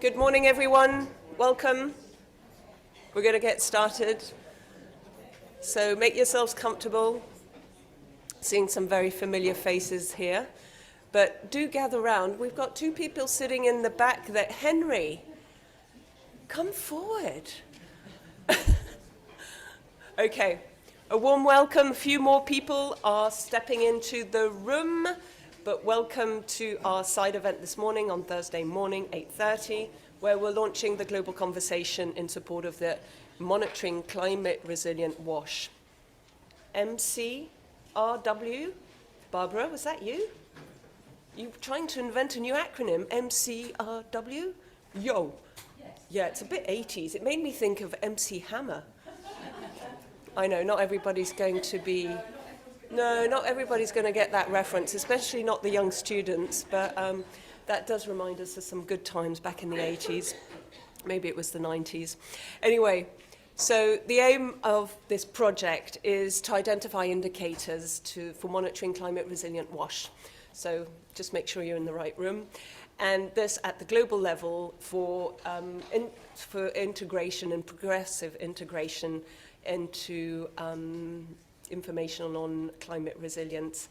Good morning, everyone. Welcome. We're going to get started. So make yourselves comfortable. Seeing some very familiar faces here. But do gather round. We've got two people sitting in the back that, Henry, come forward. Okay. A warm welcome. A few more people are stepping into the room. But welcome to our side event this morning on Thursday morning, 8:30, where we're launching the global conversation in support of the Monitoring Climate Resilient WASH. MCRW? Barbara, was that you? You trying to invent a new acronym, MCRW? Yo. Yes. Yeah, it's a bit 80s. It made me think of MC Hammer. I know, not everybody's going to be... No, not everybody's going to get that reference, especially not the young students, but that does remind us of some good times back in the 80s. Maybe it was the 90s. Anyway, so the aim of this project is to identify indicators for monitoring climate resilient WASH. So just make sure you're in the right room. And this at the global level for integration and progressive integration into information on climate resilience,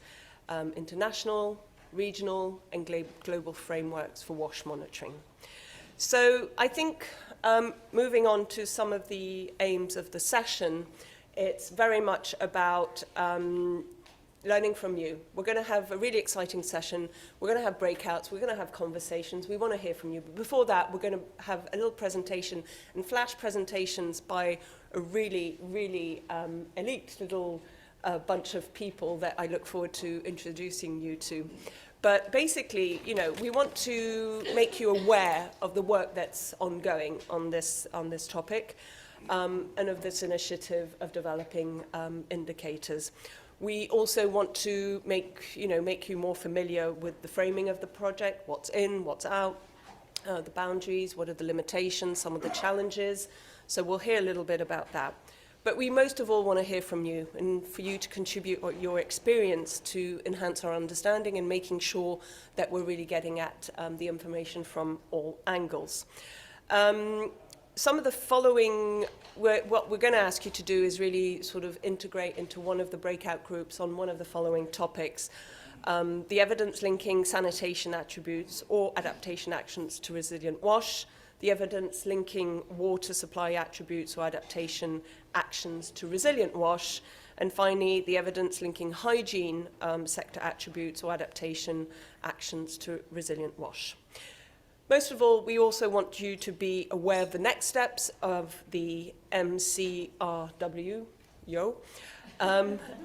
international, regional and global frameworks for WASH monitoring. So I think moving on to some of the aims of the session, it's very much about learning from you. We're going to have a really exciting session. We're going to have breakouts. We're going to have conversations. We want to hear from you. But before that, we're going to have a little presentation and flash presentations by a really, really elite little bunch of people that I look forward to introducing you to. But basically, you know, we want to make you aware of the work that's ongoing on this topic and of this initiative of developing indicators. We also want to make you more familiar with the framing of the project, what's in, what's out, the boundaries, what are the limitations, some of the challenges. So we'll hear a little bit about that. But we most of all want to hear from you and for you to contribute your experience to enhance our understanding and making sure that we're really getting at the information from all angles. Some of the following, what we're going to ask you to do is really sort of integrate into one of the breakout groups on one of the following topics. The evidence linking sanitation attributes or adaptation actions to resilient WASH, the evidence linking water supply attributes or adaptation actions to resilient WASH, and finally, the evidence linking hygiene sector attributes or adaptation actions to resilient WASH. Most of all, we also want you to be aware of the next steps of the MCRW,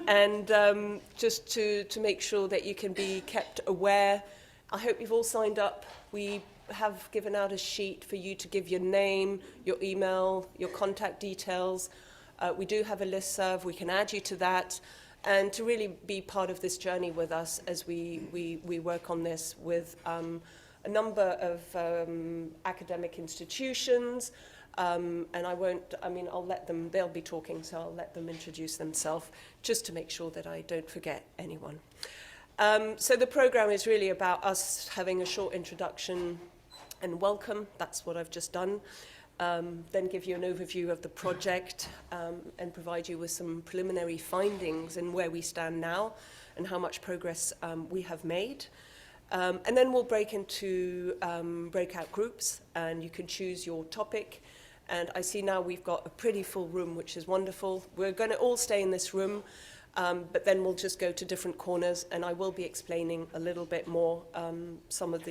and just to make sure that you can be kept aware. I hope you've all signed up. We have given out a sheet for you to give your name, your email, your contact details. We do have a listserv. We can add you to that, and to really be part of this journey with us as we work on this with a number of academic institutions, and I'll let them, they'll be talking, so I'll let them introduce themselves just to make sure that I don't forget anyone. So the program is really about us having a short introduction and welcome. That's what I've just done. Then give you an overview of the project and provide you with some preliminary findings and where we stand now and how much progress we have made. And then we'll break into breakout groups, and you can choose your topic. And I see now we've got a pretty full room, which is wonderful. We're going to all stay in this room, but then we'll just go to different corners, and I will be explaining a little bit more some of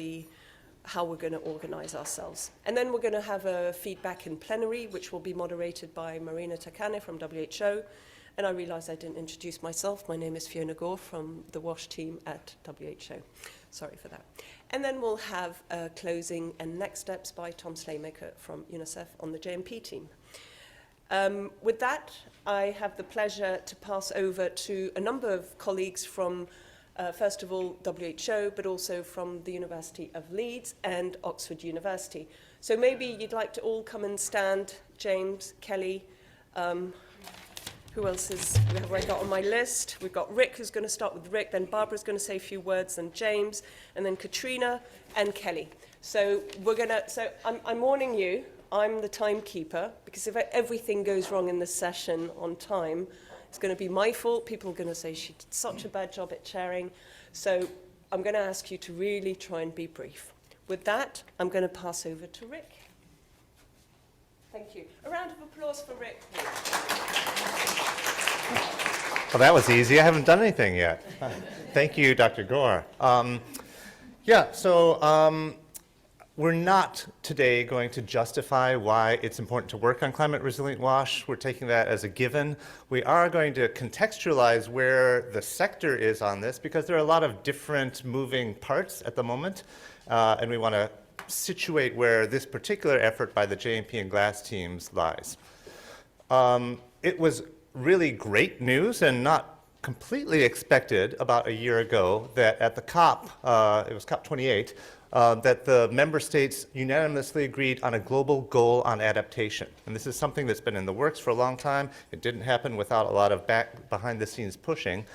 how we're going to organize ourselves. And then we're going to have a feedback in plenary, which will be moderated by Marina Takane from WHO. And I realize I didn't introduce myself. My name is Fiona Gore from the WASH team at WHO. Sorry for that. And then we'll have closing and next steps by Tom Slaymaker from UNICEF on the JMP team. With that, I have the pleasure to pass over to a number of colleagues from, first of all, WHO, but also from the University of Leeds and Oxford University. So maybe you'd like to all come and stand, James, Kelly, Who else have I got on my list? We've got Rick, who's going to start with Rick, then Barbara's going to say a few words, then James, and then Katrina and Kelly. So I'm warning you, I'm the timekeeper, because if everything goes wrong in this session on time, it's going to be my fault. People are going to say she did such a bad job at chairing. So I'm going to ask you to really try and be brief. With that, I'm going to pass over to Rick. Thank you. A round of applause for Rick, please. Well, that was easy. I haven't done anything yet. Thank you, Dr. Gore. We're not today going to justify why it's important to work on climate resilient WASH. We're taking that as a given. We are going to contextualize where the sector is on this, because there are a lot of different moving parts at the moment, and we want to situate where this particular effort by the JMP and GLAAS teams lies. It was really great news and not completely expected about a year ago that at the COP, it was COP28, that the member states unanimously agreed on a global goal on adaptation. And this is something that's been in the works for a long time. It didn't happen without a lot of behind the scenes pushing.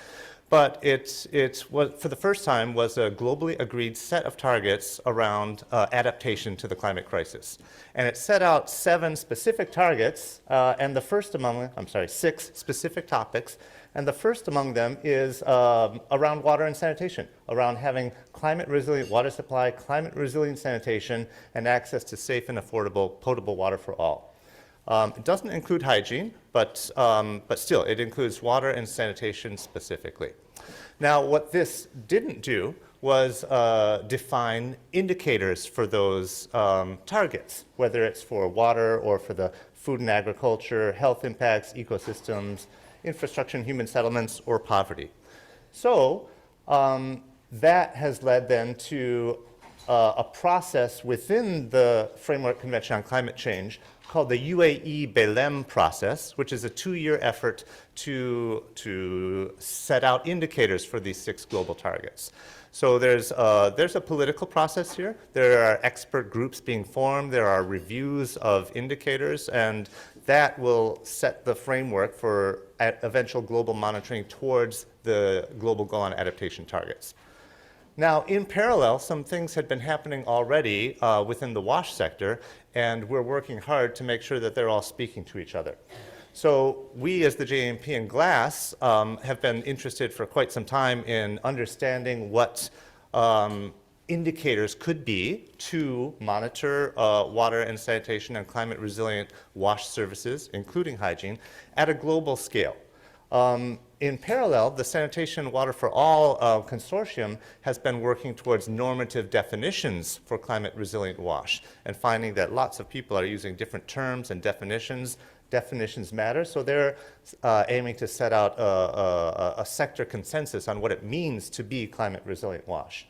But it was, for the first time, was a globally agreed set of targets around adaptation to the climate crisis. And it set out 7 specific targets, and the first among them, 6 specific topics. And the first among them is around water and sanitation, around having climate resilient water supply, climate resilient sanitation, and access to safe and affordable potable water for all. It doesn't include hygiene, but still, it includes water and sanitation specifically. Now, what this didn't do was define indicators for those targets, whether it's for water or for the food and agriculture, health impacts, ecosystems, infrastructure and human settlements, or poverty. So that has led then to a process within the Framework Convention on Climate Change called the UAE Belém process, which is a 2-year effort to set out indicators for these 6 global targets. So there's a political process here. There are expert groups being formed. There are reviews of indicators, and that will set the framework for eventual global monitoring towards the global goal on adaptation targets. Now, in parallel, some things had been happening already within the WASH sector, and we're working hard to make sure that they're all speaking to each other. So we, as the JMP and GLAAS, have been interested for quite some time in understanding what indicators could be to monitor water and sanitation and climate resilient WASH services, including hygiene, at a global scale. In parallel, the Sanitation Water for All consortium has been working towards normative definitions for climate resilient WASH and finding that lots of people are using different terms and definitions. Definitions matter, so they're aiming to set out a sector consensus on what it means to be climate resilient WASH.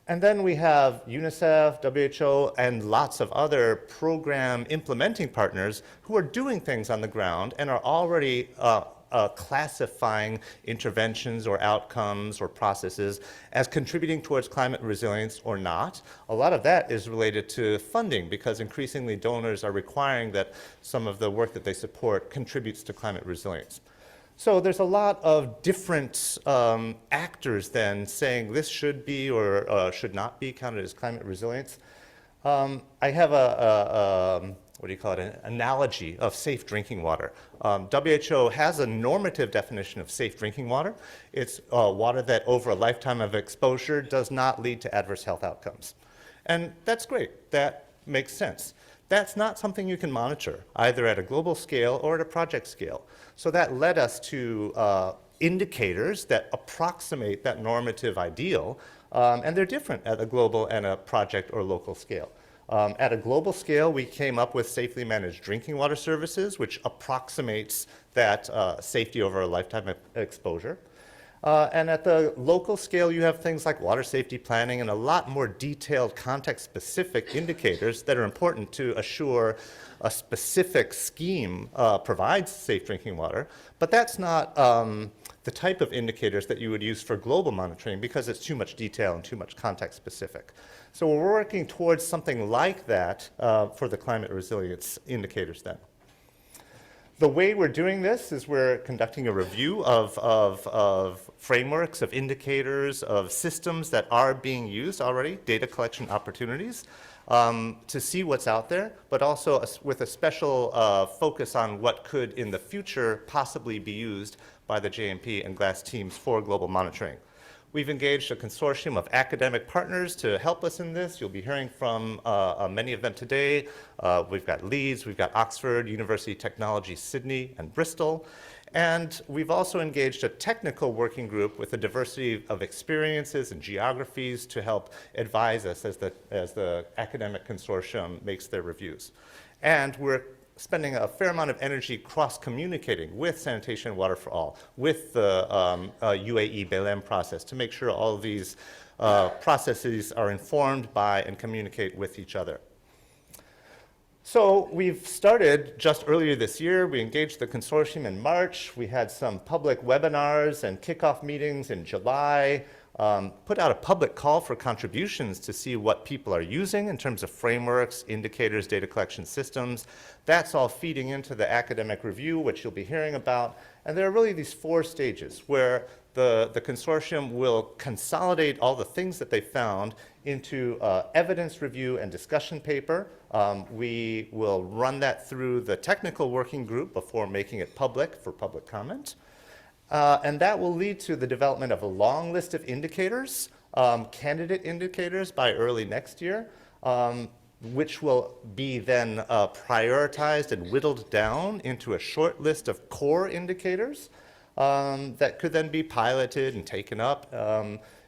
And then we have UNICEF, WHO, and lots of other program implementing partners who are doing things on the ground and are already classifying interventions or outcomes or processes as contributing towards climate resilience or not. A lot of that is related to funding, because increasingly donors are requiring that some of the work that they support contributes to climate resilience. So there's a lot of different actors then saying this should be or should not be counted as climate resilience. I have an analogy of safe drinking water. WHO has a normative definition of safe drinking water. It's water that over a lifetime of exposure does not lead to adverse health outcomes. And that's great. That makes sense. That's not something you can monitor, either at a global scale or at a project scale. So that led us to indicators that approximate that normative ideal, and they're different at a global and a project or local scale. At a global scale, we came up with safely managed drinking water services, which approximates that safety over a lifetime exposure. And at the local scale, you have things like water safety planning and a lot more detailed context-specific indicators that are important to assure a specific scheme provides safe drinking water. But that's not the type of indicators that you would use for global monitoring, because it's too much detail and too much context-specific. So we're working towards something like that for the climate resilience indicators then. The way we're doing this is we're conducting a review of frameworks, of indicators, of systems that are being used already, data collection opportunities, to see what's out there, but also with a special focus on what could in the future possibly be used by the JMP and GLAAS teams for global monitoring. We've engaged a consortium of academic partners to help us in this. You'll be hearing from many of them today. We've got Leeds, we've got Oxford, University of Technology, Sydney, and Bristol. And we've also engaged a technical working group with a diversity of experiences and geographies to help advise us as the academic consortium makes their reviews. And we're spending a fair amount of energy cross-communicating with Sanitation and Water for All, with the UAE Belém process to make sure all of these processes are informed by and communicate with each other. So we've started just earlier this year. We engaged the consortium in March. We had some public webinars and kickoff meetings in July. Put out a public call for contributions to see what people are using in terms of frameworks, indicators, data collection systems. That's all feeding into the academic review, which you'll be hearing about. And there are really these 4 stages where the consortium will consolidate all the things that they found into evidence review and discussion paper. We will run that through the technical working group before making it public for public comment. And that will lead to the development of a long list of indicators, candidate indicators by early next year, which will be then prioritized and whittled down into a short list of core indicators that could then be piloted and taken up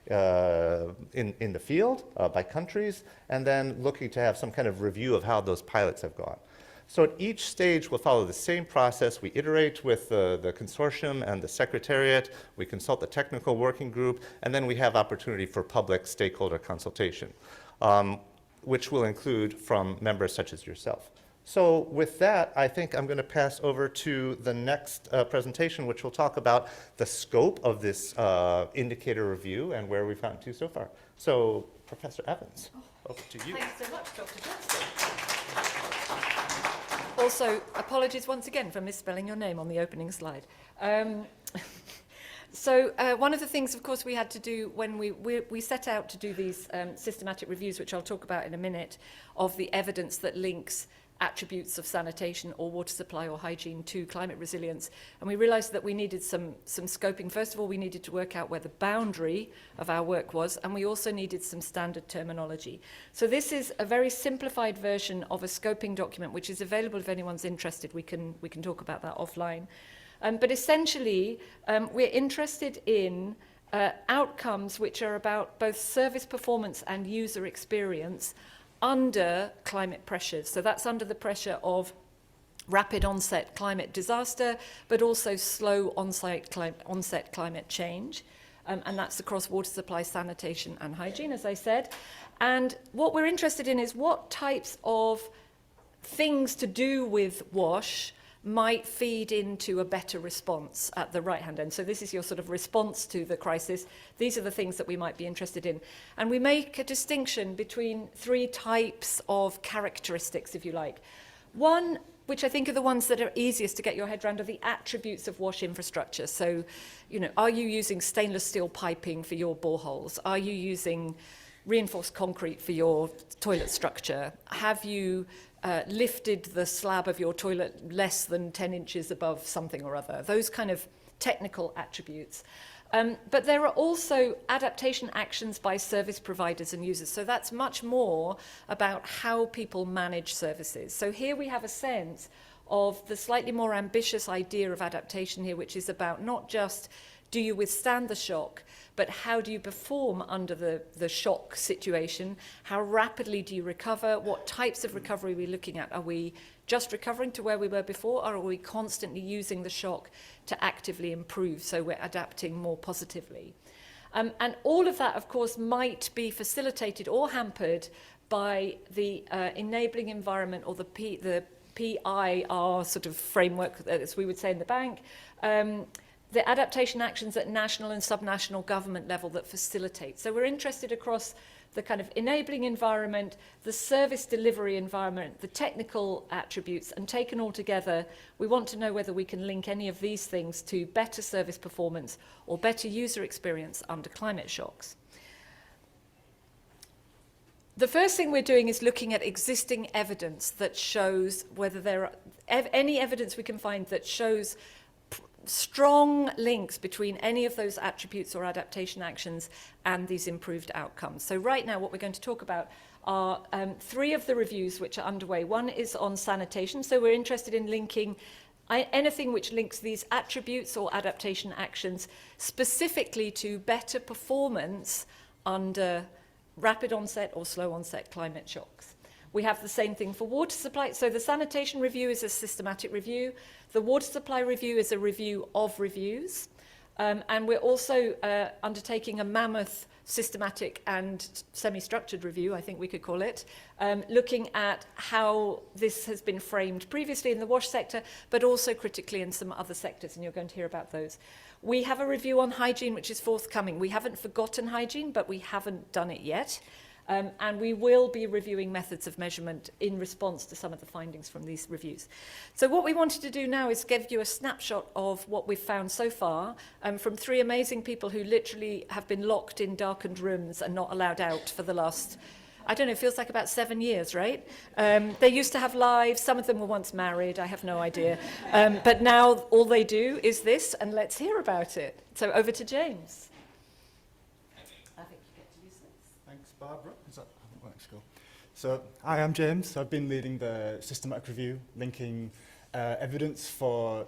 in the field by countries, and then looking to have some kind of review of how those pilots have gone. So at each stage, we'll follow the same process. We iterate with the consortium and the secretariat. We consult the technical working group, and then we have opportunity for public stakeholder consultation, which will include from members such as yourself. So with that, I think I'm going to pass over to the next presentation, which will talk about the scope of this indicator review and where we've gotten to so far. So Professor Evans, over to you. Thanks so much, Dr. Johnston. Also, apologies once again for misspelling your name on the opening slide. So one of the things, of course, we had to do when we set out to do these systematic reviews, which I'll talk about in a minute, of the evidence that links attributes of sanitation or water supply or hygiene to climate resilience. And we realized that we needed some scoping. First of all, we needed to work out where the boundary of our work was, and we also needed some standard terminology. So this is a very simplified version of a scoping document, which is available if anyone's interested. We can talk about that offline. But essentially, we're interested in outcomes which are about both service performance and user experience under climate pressures. So that's under the pressure of rapid onset climate disaster, but also slow onset climate change. And that's across water supply, sanitation, and hygiene, as I said. And what we're interested in is what types of things to do with WASH might feed into a better response at the right-hand end. So this is your sort of response to the crisis. These are the things that we might be interested in. And we make a distinction between 3 types of characteristics, if you like. One, which I think are the ones that are easiest to get your head around, are the attributes of WASH infrastructure. So, you know, are you using stainless steel piping for your boreholes? Are you using reinforced concrete for your toilet structure? Have you lifted the slab of your toilet less than 10 inches above something or other? Those kind of technical attributes. But there are also adaptation actions by service providers and users. So that's much more about how people manage services. So here we have a sense of the slightly more ambitious idea of adaptation here, which is about not just do you withstand the shock, but how do you perform under the shock situation? How rapidly do you recover? What types of recovery are we looking at? Are we just recovering to where we were before, or are we constantly using the shock to actively improve, so we're adapting more positively? And all of that, of course, might be facilitated or hampered by the enabling environment, or the PIR sort of framework, as we would say in the bank, the adaptation actions at national and subnational government level that facilitate. So we're interested across the kind of enabling environment, the service delivery environment, the technical attributes, and taken all together, we want to know whether we can link any of these things to better service performance or better user experience under climate shocks. The first thing we're doing is looking at existing evidence that shows whether there are any evidence we can find that shows strong links between any of those attributes or adaptation actions and these improved outcomes. So right now what we're going to talk about are 3 of the reviews which are underway. One is on sanitation, so we're interested in linking anything which links these attributes or adaptation actions specifically to better performance under rapid onset or slow onset climate shocks. We have the same thing for water supply. So the sanitation review is a systematic review. The water supply review is a review of reviews. And we're also undertaking a mammoth systematic and semi-structured review, I think we could call it, looking at how this has been framed previously in the wash sector, but also critically in some other sectors, and you're going to hear about those. We have a review on hygiene, which is forthcoming. We haven't forgotten hygiene, but we haven't done it yet. And we will be reviewing methods of measurement in response to some of the findings from these reviews. So what we wanted to do now is give you a snapshot of what we've found so far from 3 amazing people who literally have been locked in darkened rooms and not allowed out for the last, I don't know, it feels like about 7 years, right? They used to have lives. Some of them were once married. I have no idea. But now all they do is this, and let's hear about it. So over to James. Thanks, Barbara. So, hi, I'm James. I've been leading the systematic review, linking evidence for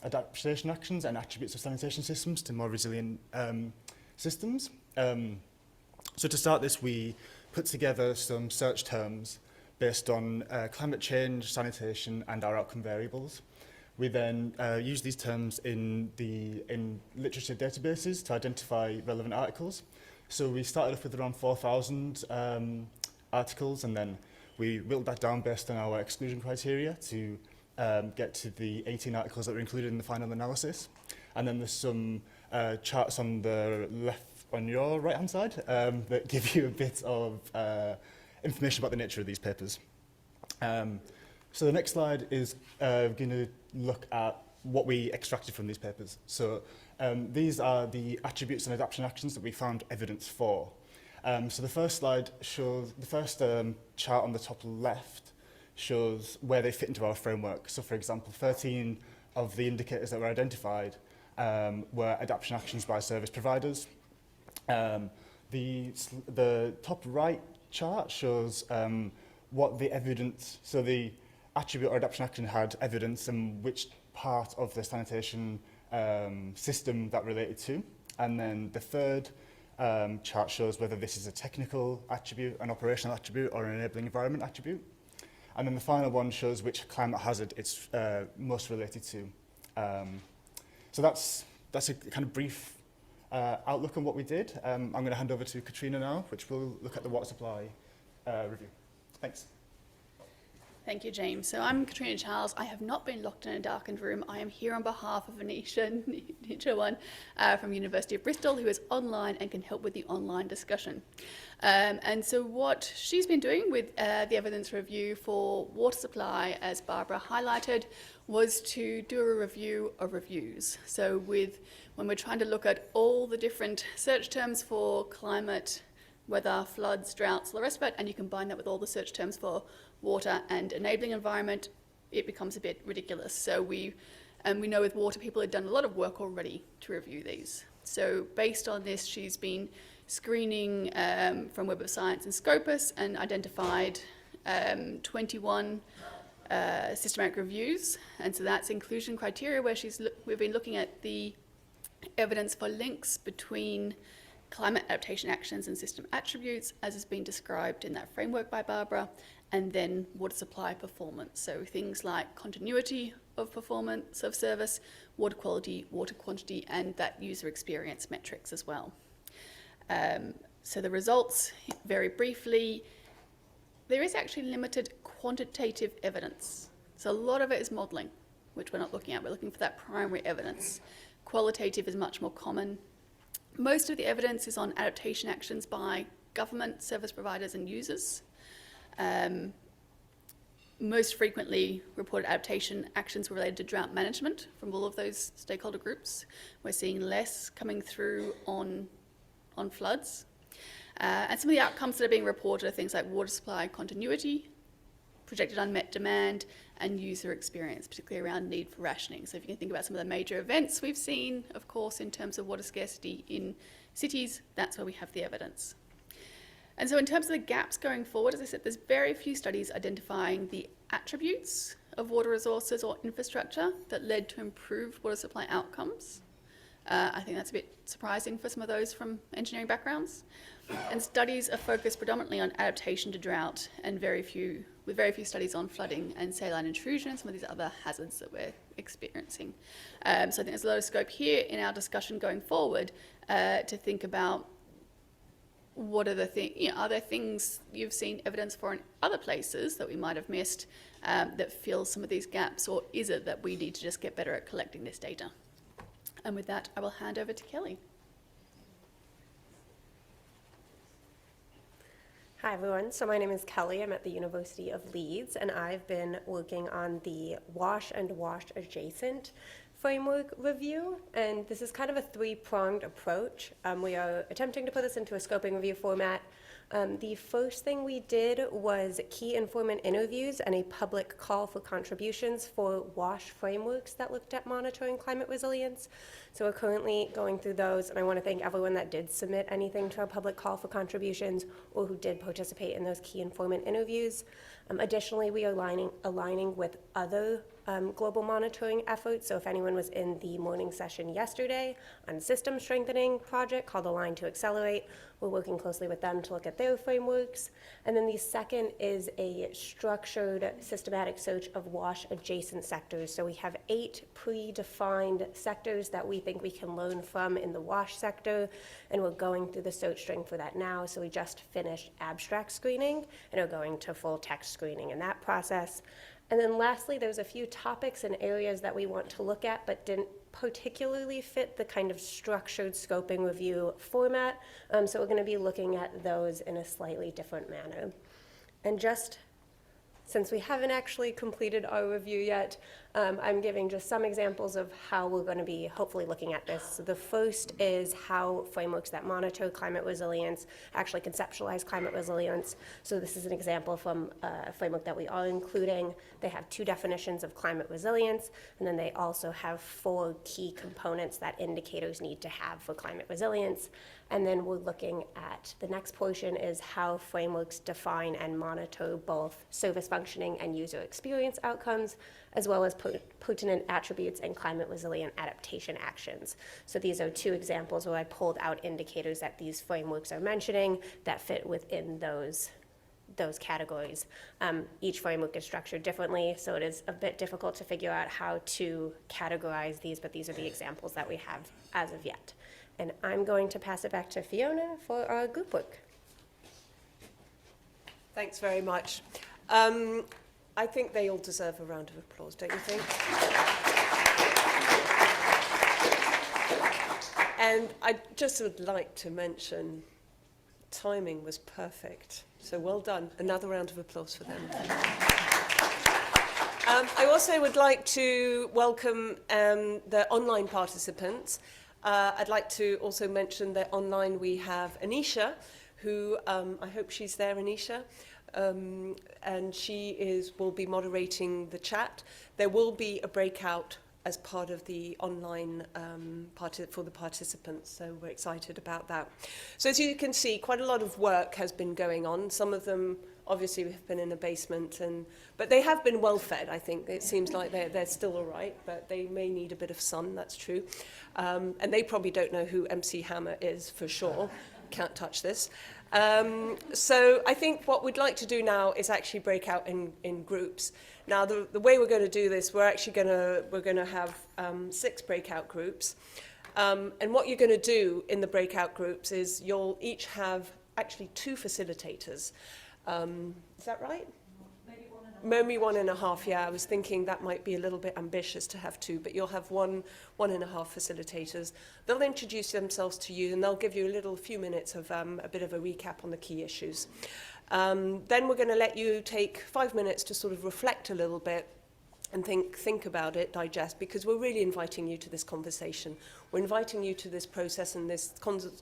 adaptation actions and attributes of sanitation systems to more resilient systems. So to start this, we put together some search terms based on climate change, sanitation, and our outcome variables. We then use these terms in literature databases to identify relevant articles. So we started off with around 4,000 articles, and then we whittled that down based on our exclusion criteria to get to the 18 articles that were included in the final analysis. And then there's some charts on the left, on your right-hand side, that give you a bit of information about the nature of these papers. So the next slide is going to look at what we extracted from these papers. So these are the attributes and adaptation actions that we found evidence for. So the first slide shows, the first chart on the top left shows where they fit into our framework. So for example, 13 of the indicators that were identified were adaptation actions by service providers. The top right chart shows what the evidence, so the attribute or adaptation action had evidence and which part of the sanitation system that related to. And then the third chart shows whether this is a technical attribute, an operational attribute, or an enabling environment attribute. And then the final one shows which climate hazard it's most related to. So that's a kind of brief outlook on what we did. I'm going to hand over to Katrina now, which will look at the water supply review. Thanks. Thank you, James. So I'm Katrina Charles. I have not been locked in a darkened room. I am here on behalf of Anisha One from University of Bristol, who is online and can help with the online discussion. And so what she's been doing with the evidence review for water supply, as Barbara highlighted, was to do a review of reviews. So when we're trying to look at all the different search terms for climate, weather, floods, droughts, all the rest of it, and you combine that with all the search terms for water and enabling environment, it becomes a bit ridiculous. So we know with water, people have done a lot of work already to review these. So based on this, she's been screening from Web of Science and Scopus and identified 21 systematic reviews. And so that's inclusion criteria where we've been looking at the evidence for links between climate adaptation actions and system attributes, as has been described in that framework by Barbara, and then water supply performance. So things like continuity of performance of service, water quality, water quantity, and that user experience metrics as well. So the results, very briefly, there is actually limited quantitative evidence. So a lot of it is modelling, which we're not looking at. We're looking for that primary evidence. Qualitative is much more common. Most of the evidence is on adaptation actions by government, service providers and users. Most frequently reported adaptation actions were related to drought management from all of those stakeholder groups. We're seeing less coming through on floods. And some of the outcomes that are being reported are things like water supply continuity, projected unmet demand, and user experience, particularly around need for rationing. So if you can think about some of the major events we've seen, of course, in terms of water scarcity in cities, that's where we have the evidence. And so in terms of the gaps going forward, as I said, there's very few studies identifying the attributes of water resources or infrastructure that led to improved water supply outcomes. I think that's a bit surprising for some of those from engineering backgrounds. And studies are focused predominantly on adaptation to drought and very few studies on flooding and saline intrusion and some of these other hazards that we're experiencing. So I think there's a lot of scope here in our discussion going forward to think about what are the things, are there things you've seen evidence for in other places that we might have missed that fill some of these gaps, or is it that we need to just get better at collecting this data? And with that, I will hand over to Kelly. Hi everyone, so my name is Kelly. I'm at the University of Leeds, and I've been working on the WASH and WASH adjacent framework review, and this is kind of a three-pronged approach. We are attempting to put this into a scoping review format. The first thing we did was key informant interviews and a public call for contributions for WASH frameworks that looked at monitoring climate resilience. So we're currently going through those, and I want to thank everyone that did submit anything to our public call for contributions or who did participate in those key informant interviews. Additionally, we are aligning with other global monitoring efforts. So if anyone was in the morning session yesterday on a system strengthening project called Align to Accelerate, we're working closely with them to look at their frameworks. And then the second is a structured systematic search of WASH adjacent sectors. So we have 8 predefined sectors that we think we can learn from in the WASH sector, and we're going through the search string for that now. So we just finished abstract screening and are going to full text screening in that process. And then lastly, there's a few topics and areas that we want to look at but didn't particularly fit the kind of structured scoping review format. So we're going to be looking at those in a slightly different manner. And just since we haven't actually completed our review yet, I'm giving just some examples of how we're going to be hopefully looking at this. So the first is how frameworks that monitor climate resilience actually conceptualize climate resilience. So this is an example from a framework that we are including. They have 2 definitions of climate resilience, and then they also have 4 key components that indicators need to have for climate resilience. And then we're looking at the next portion is how frameworks define and monitor both service functioning and user experience outcomes, as well as pertinent attributes and climate resilient adaptation actions. So these are 2 examples where I pulled out indicators that these frameworks are mentioning that fit within those categories. Each framework is structured differently, so it is a bit difficult to figure out how to categorize these, but these are the examples that we have as of yet. And I'm going to pass it back to Fiona for our group work. Thanks very much. I think they all deserve a round of applause, don't you think? And I just would like to mention timing was perfect. So well done. Another round of applause for them. I also would like to welcome the online participants. I'd like to also mention that online we have Anisha, who I hope she's there, Anisha. And she will be moderating the chat. There will be a breakout as part of the online for the participants, so we're excited about that. So as you can see, quite a lot of work has been going on. Some of them obviously have been in a basement, but they have been well fed, I think. It seems like they're still all right, but they may need a bit of sun, that's true. And they probably don't know who MC Hammer is for sure. Can't touch this. So I think what we'd like to do now is actually break out in groups. Now, the way we're going to do this, we're going to have 6 breakout groups. And what you're going to do in the breakout groups is you'll each have actually 2 facilitators. Is that right? Maybe 1.5, yeah. I was thinking that might be a little bit ambitious to have 2, but you'll have 1.5 facilitators. They'll introduce themselves to you and they'll give you a few minutes of a bit of a recap on the key issues. Then we're going to let you take 5 minutes to sort of reflect a little bit and think about it, digest, because we're really inviting you to this conversation. We're inviting you to this process and this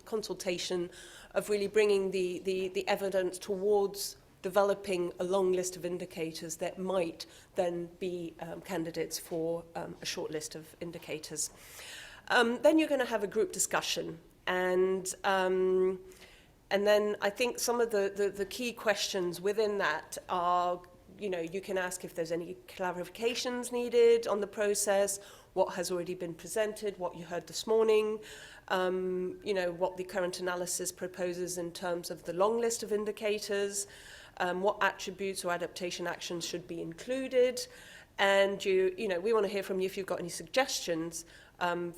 consultation of really bringing the evidence towards developing a long list of indicators that might then be candidates for a short list of indicators. Then you're going to have a group discussion, and then I think some of the key questions within that are, you can ask if there's any clarifications needed on the process, what has already been presented, what you heard this morning, what the current analysis proposes in terms of the long list of indicators, what attributes or adaptation actions should be included, and we want to hear from you if you've got any suggestions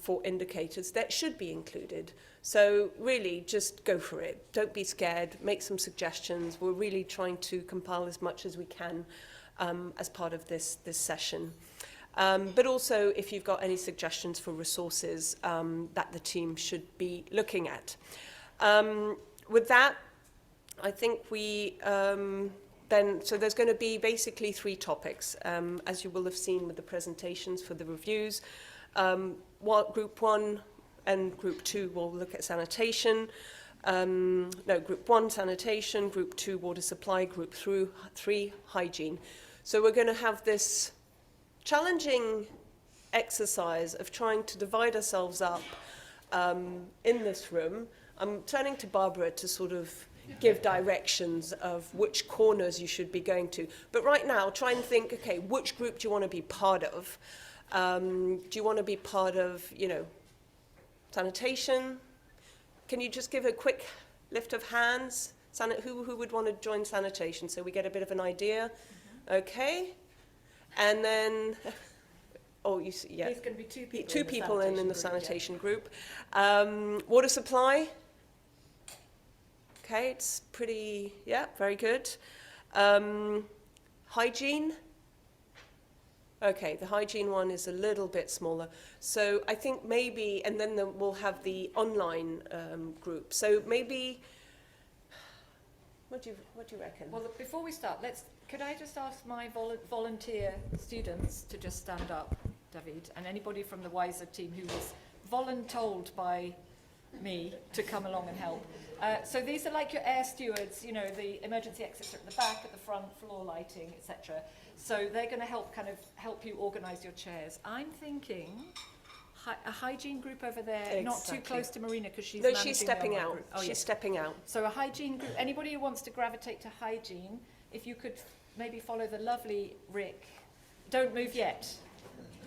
for indicators that should be included. So really, just go for it. Don't be scared. Make some suggestions. We're really trying to compile as much as we can as part of this session. But also, if you've got any suggestions for resources that the team should be looking at. With that, I think so there's going to be basically 3 topics, as you will have seen with the presentations for the reviews. Group 1 and Group 2 will look at sanitation. Group 1, sanitation, Group 2, water supply, Group 3, hygiene. So we're going to have this challenging exercise of trying to divide ourselves up in this room. I'm turning to Barbara to sort of give directions of which corners you should be going to. But right now, try and think, okay, which group do you want to be part of? Do you want to be part of, sanitation? Can you just give a quick lift of hands? Who would want to join sanitation, so we get a bit of an idea? Okay. And then, yeah. There's going to be 2 people. 2 people in the sanitation group. Yeah. Water supply. Okay, it's pretty, yeah, very good. Hygiene. Okay, the hygiene one is a little bit smaller. So I think maybe, and then we'll have the online group. So maybe, what do you reckon? Well, before we start, could I just ask my volunteer students to just stand up, David, and anybody from the WISER team who was voluntold by me to come along and help. So these are like your air stewards, the emergency exits are at the back, at the front, floor lighting, etc. So they're going to help you organise your chairs. I'm thinking a hygiene group over there, Exactly. Not too close to Marina because she's No, she's stepping out. Group. Oh, she's yes. stepping out. So a hygiene group, anybody who wants to gravitate to hygiene, if you could maybe follow the lovely Rick. Don't move yet.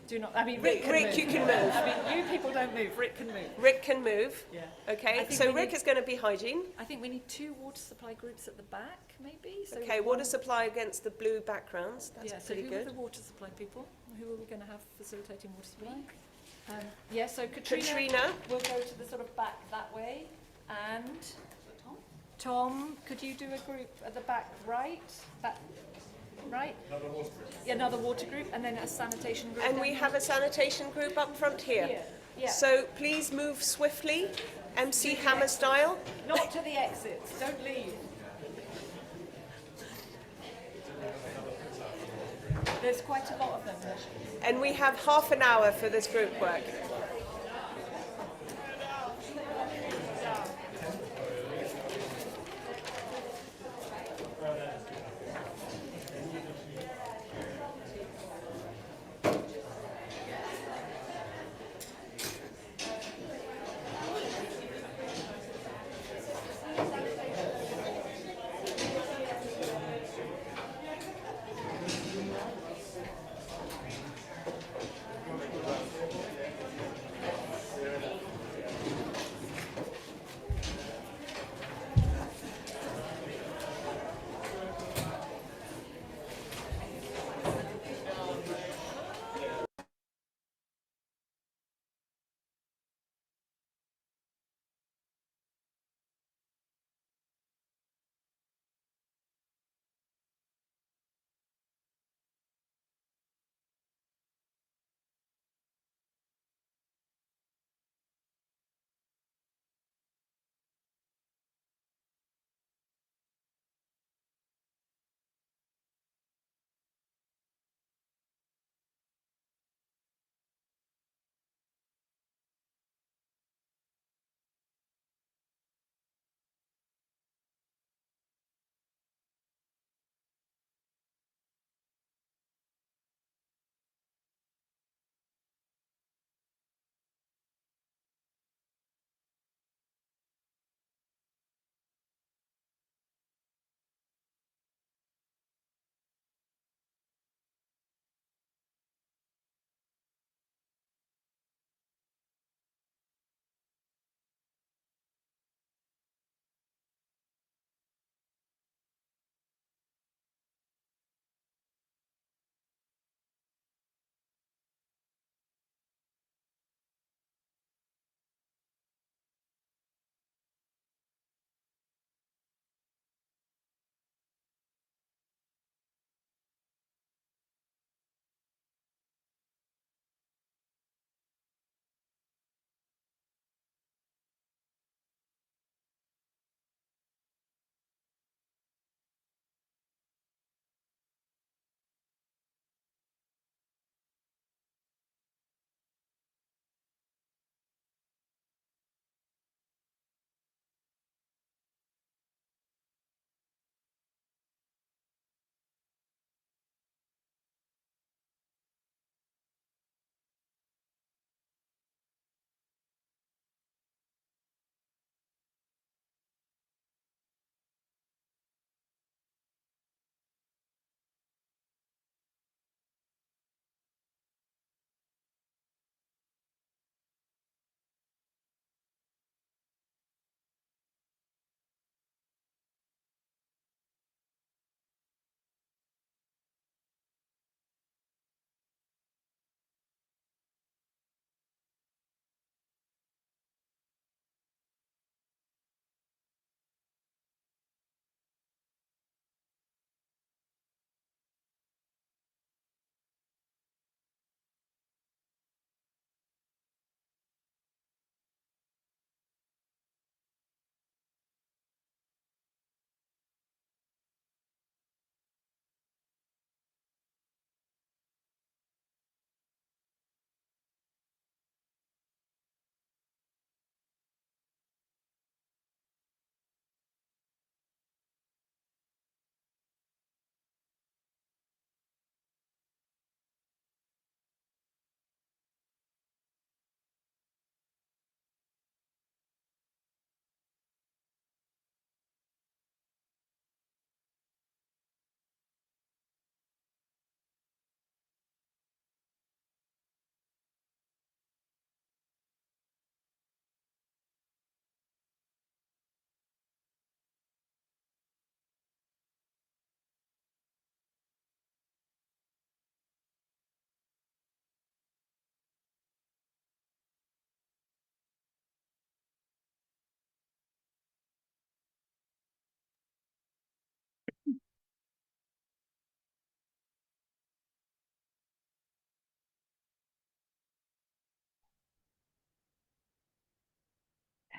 Do not. I mean, Rick can move. You can move. I mean, you people don't move. Rick can move. Rick can move. Yeah. Okay, so Rick is going to be hygiene. I think we need 2 water supply groups at the back, maybe. So Okay, water supply against the blue backgrounds. That's pretty so who good. are the water supply people? Who are we going to have facilitating water supply? So Katrina. will go to the sort of back that way. And Tom, could you do a group at the back right? Right? Another water group, and then a sanitation group. And we have a sanitation group up front here. Yeah. So please move swiftly, MC Hammer style. Not to the exits. Don't leave. There's quite a lot of them. And we have half an hour for this group work.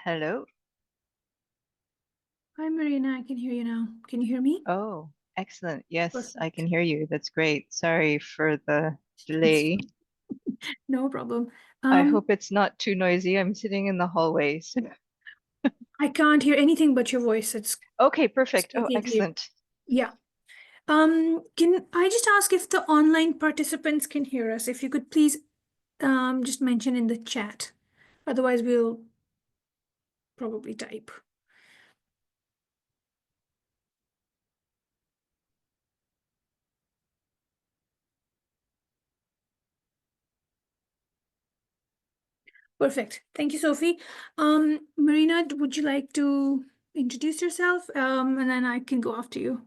Hello. Hi, Marina. I can hear you now. Can you hear me? Oh, excellent. Yes, I can Perfect. hear you. That's great. Sorry for the delay. No problem. I hope it's not too noisy. I'm sitting in the hallway. I can't hear anything but your voice. It's Okay, perfect. Oh, completely clear. excellent. Yeah. Can I just ask if the online participants can hear us? If you could please just mention in the chat. Otherwise, we'll probably type. Perfect. Thank you, Sophie. Marina, would you like to introduce yourself? And then I can go after you.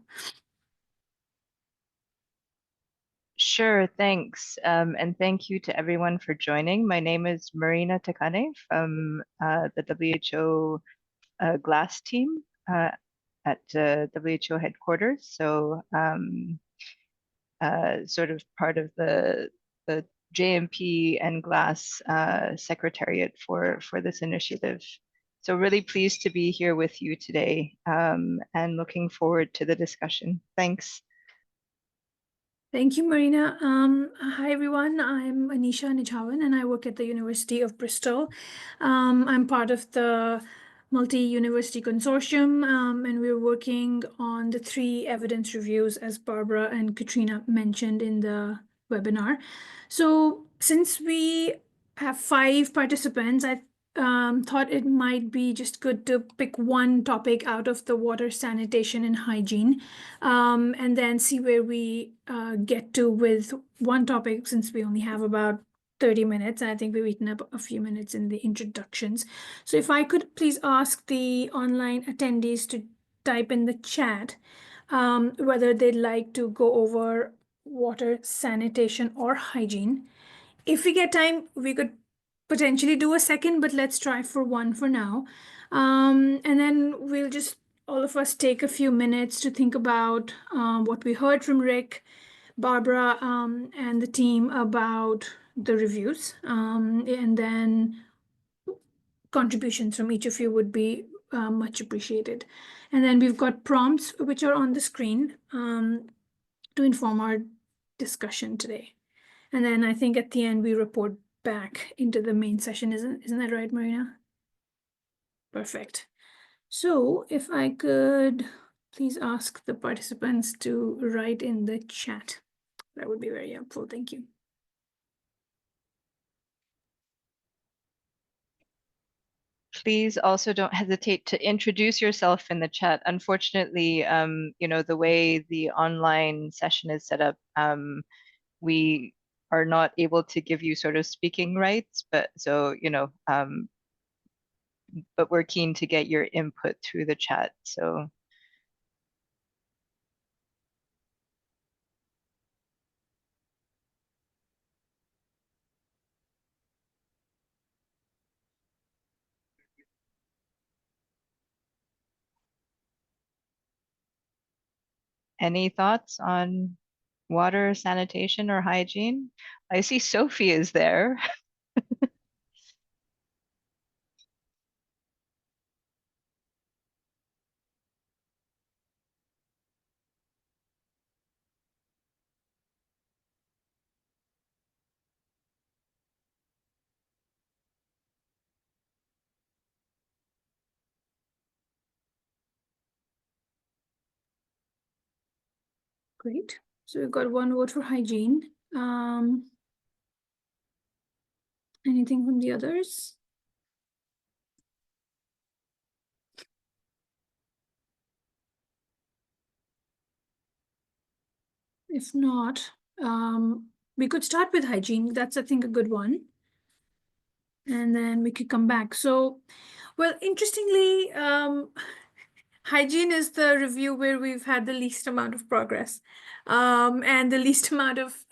Sure, thanks. And thank you to everyone for joining. My name is Marina Takane from the WHO GLAAS team at WHO headquarters. So sort of part of the JMP and GLAAS secretariat for this initiative. So really pleased to be here with you today and looking forward to the discussion. Thanks. Thank you, Marina. Hi, everyone. I'm Anisha Nijawan, and I work at the University of Bristol. I'm part of the multi-university consortium, and we're working on the 3 evidence reviews, as Barbara and Katrina mentioned in the webinar. So since we have 5 participants, I thought it might be just good to pick one topic out of the water, sanitation, and hygiene, and then see where we get to with one topic, since we only have about 30 minutes, and I think we've eaten up a few minutes in the introductions. So if I could please ask the online attendees to type in the chat whether they'd like to go over water, sanitation, or hygiene. If we get time, we could potentially do a second, but let's try for one for now. And then we'll just all of us take a few minutes to think about what we heard from Rick, Barbara, and the team about the reviews. And then contributions from each of you would be much appreciated. And then we've got prompts which are on the screen to inform our discussion today. And then I think at the end we report back into the main session. Isn't that right, Marina? Perfect. So if I could please ask the participants to write in the chat, that would be very helpful. Thank you. Please also don't hesitate to introduce yourself in the chat. Unfortunately, you know, the way the online session is set up, we are not able to give you sort of speaking rights, but so, you know, but we're keen to get your input through the chat. So any thoughts on water, sanitation, or hygiene? I see Sophie is there. Great. So we've got one vote for hygiene. Anything from the others? If not, we could start with hygiene. That's, I think, a good one. And then we could come back. So, well, interestingly, hygiene is the review where we've had the least amount of progress and the least amount of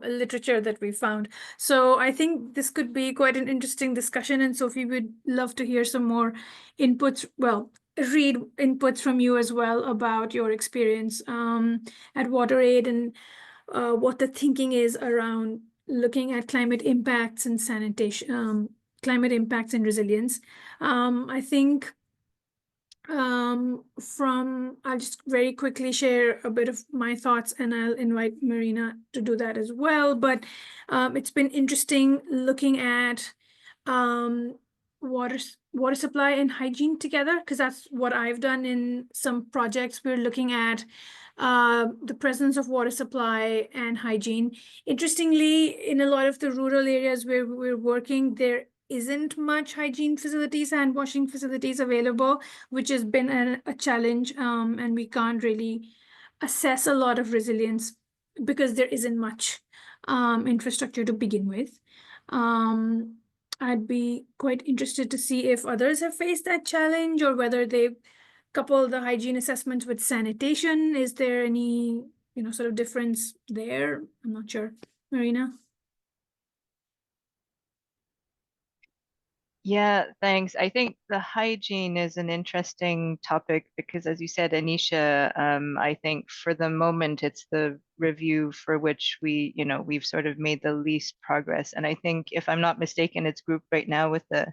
literature that we found. So I think this could be quite an interesting discussion. And Sophie would love to hear some more inputs. Well, read inputs from you as well about your experience at WaterAid and what the thinking is around looking at climate impacts and sanitation, climate impacts and resilience. I think I'll just very quickly share a bit of my thoughts, and I'll invite Marina to do that as well. But it's been interesting looking at water supply and hygiene together, because that's what I've done in some projects. We're looking at the presence of water supply and hygiene. Interestingly, in a lot of the rural areas where we're working, there isn't much hygiene facilities, hand washing facilities available, which has been a challenge, and we can't really assess a lot of resilience because there isn't much infrastructure to begin with. I'd be quite interested to see if others have faced that challenge, or whether they've coupled the hygiene assessments with sanitation. Is there any, sort of difference there? I'm not sure. Marina? Yeah, thanks. I think the hygiene is an interesting topic because, as you said, Anisha, I think for the moment it's the review for which we've sort of made the least progress. And I think, if I'm not mistaken, it's grouped right now with the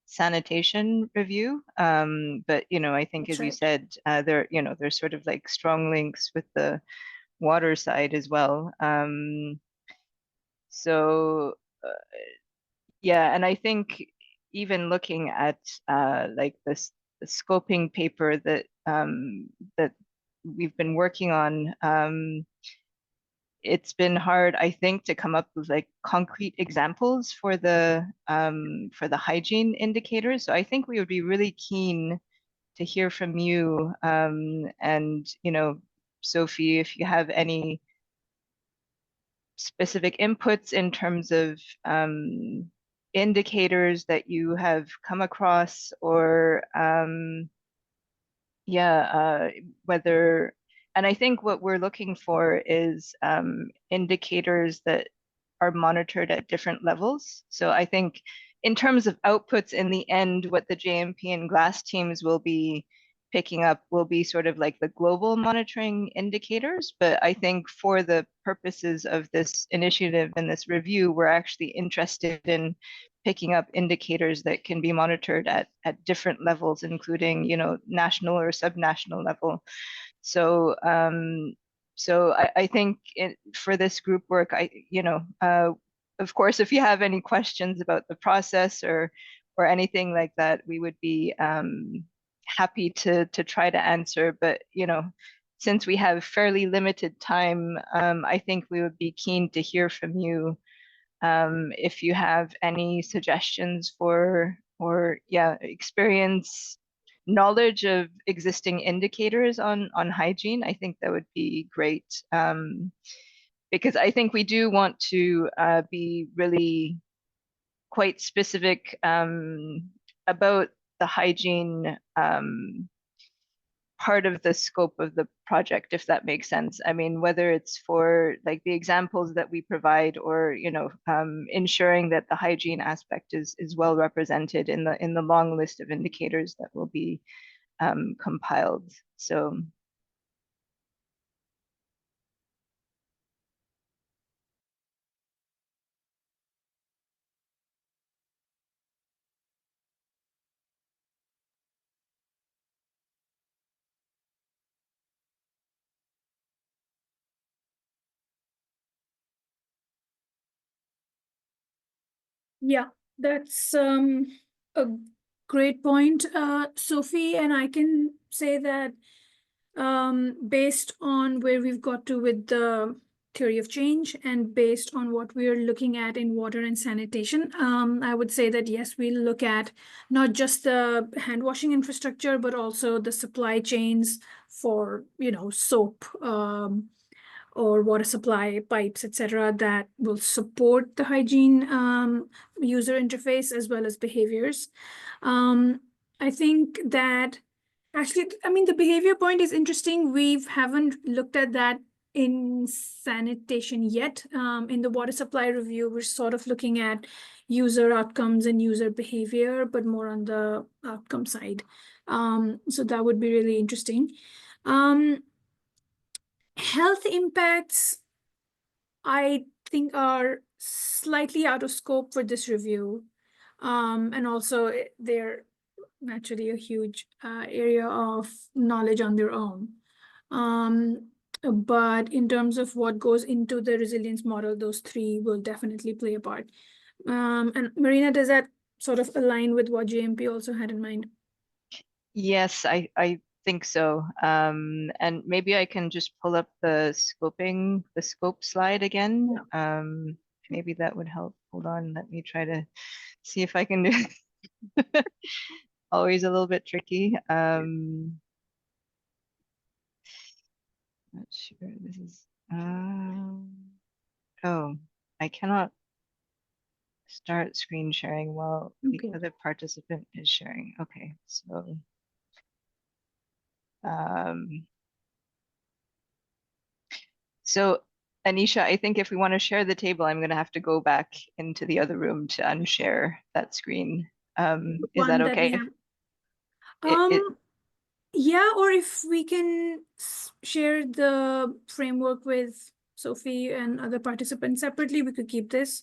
sanitation review. But I think, That's as you right. said, there's sort of like strong links with the water side as well. So yeah, and I think even looking at like this the scoping paper that we've been working on, it's been hard, I think, to come up with like concrete examples for the hygiene indicators. So I think we would be really keen to hear from you, and Sophie, if you have any specific inputs in terms of indicators that you have come across, or whether, and I think what we're looking for is indicators that are monitored at different levels. So I think in terms of outputs, in the end, what the JMP and GLAAS teams will be picking up will be sort of like the global monitoring indicators. But I think for the purposes of this initiative and this review, we're actually interested in picking up indicators that can be monitored at different levels, including, national or subnational level. So I think for this group work, of course, if you have any questions about the process or anything like that, we would be happy to try to answer. But since we have fairly limited time, I think we would be keen to hear from you if you have any suggestions or experience, knowledge of existing indicators on hygiene. I think that would be great, because I think we do want to be really quite specific about the hygiene part of the scope of the project, if that makes sense. I mean, whether it's for like the examples that we provide, or ensuring that the hygiene aspect is well represented in the long list of indicators that will be compiled. So Yeah, that's a great point, Sophie. And I can say that based on where we've got to with the theory of change, and based on what we're looking at in water and sanitation, I would say that yes, we'll look at not just the hand washing infrastructure, but also the supply chains for, soap, or water supply pipes, etc., that will support the hygiene user interface as well as behaviors. I think that actually, I mean, the behavior point is interesting. We haven't looked at that in sanitation yet. In the water supply review, we're sort of looking at user outcomes and user behavior, but more on the outcome side. So that would be really interesting. Health impacts, I think, are slightly out of scope for this review. And also they're naturally a huge area of knowledge on their own. But in terms of what goes into the resilience model, those three will definitely play a part. And Marina, does that sort of align with what JMP also had in mind? Yes, I think so. And maybe I can just pull up the scope slide again. Maybe that would help. Hold on, let me try to see if I can do it. Always a little bit tricky. Not sure this is, oh, I cannot start screen sharing while the Okay. other participant is sharing. Okay, so, um, so Anisha, I think if we want to share the table, I'm going to have to go back into the other room to unshare that screen. Is that One that we okay? have. It Yeah, or if we can share the framework with Sophie and other participants separately, we could keep this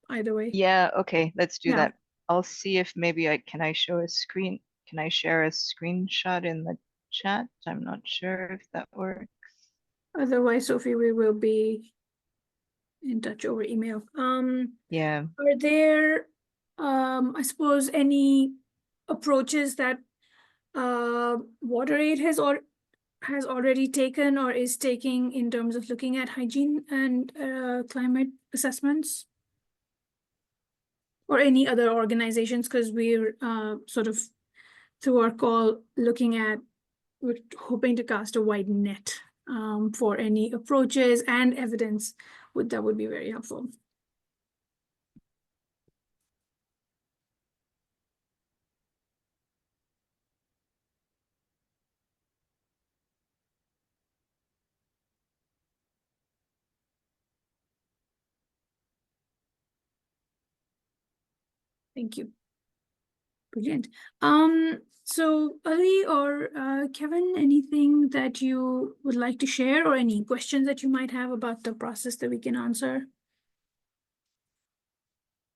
either way. Yeah, okay, let's do Yeah. that. I'll see if maybe can I show a screen? Can I share a screenshot in the chat? I'm not sure if that works. Otherwise, Sophie, we will be in touch over email. Yeah. Are there, I suppose, any approaches that WaterAid has already taken or is taking in terms of looking at hygiene and climate assessments? Or any other organizations, because we're sort of through our call we're hoping to cast a wide net for any approaches and evidence that would be very helpful. Thank you. Brilliant. So Ali or Kevin, anything that you would like to share or any questions that you might have about the process that we can answer?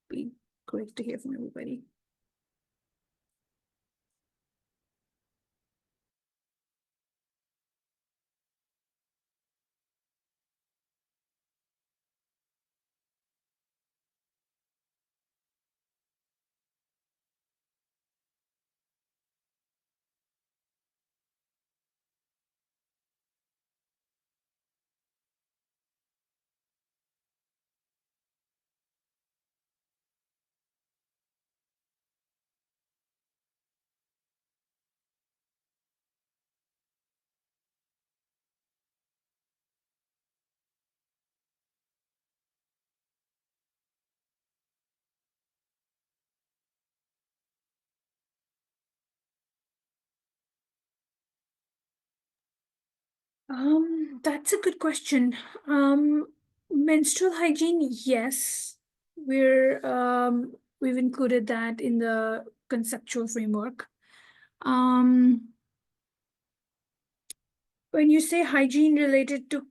Be great to hear from everybody. That's a good question. Menstrual hygiene, yes. We've included that in the conceptual framework. When you say hygiene related to,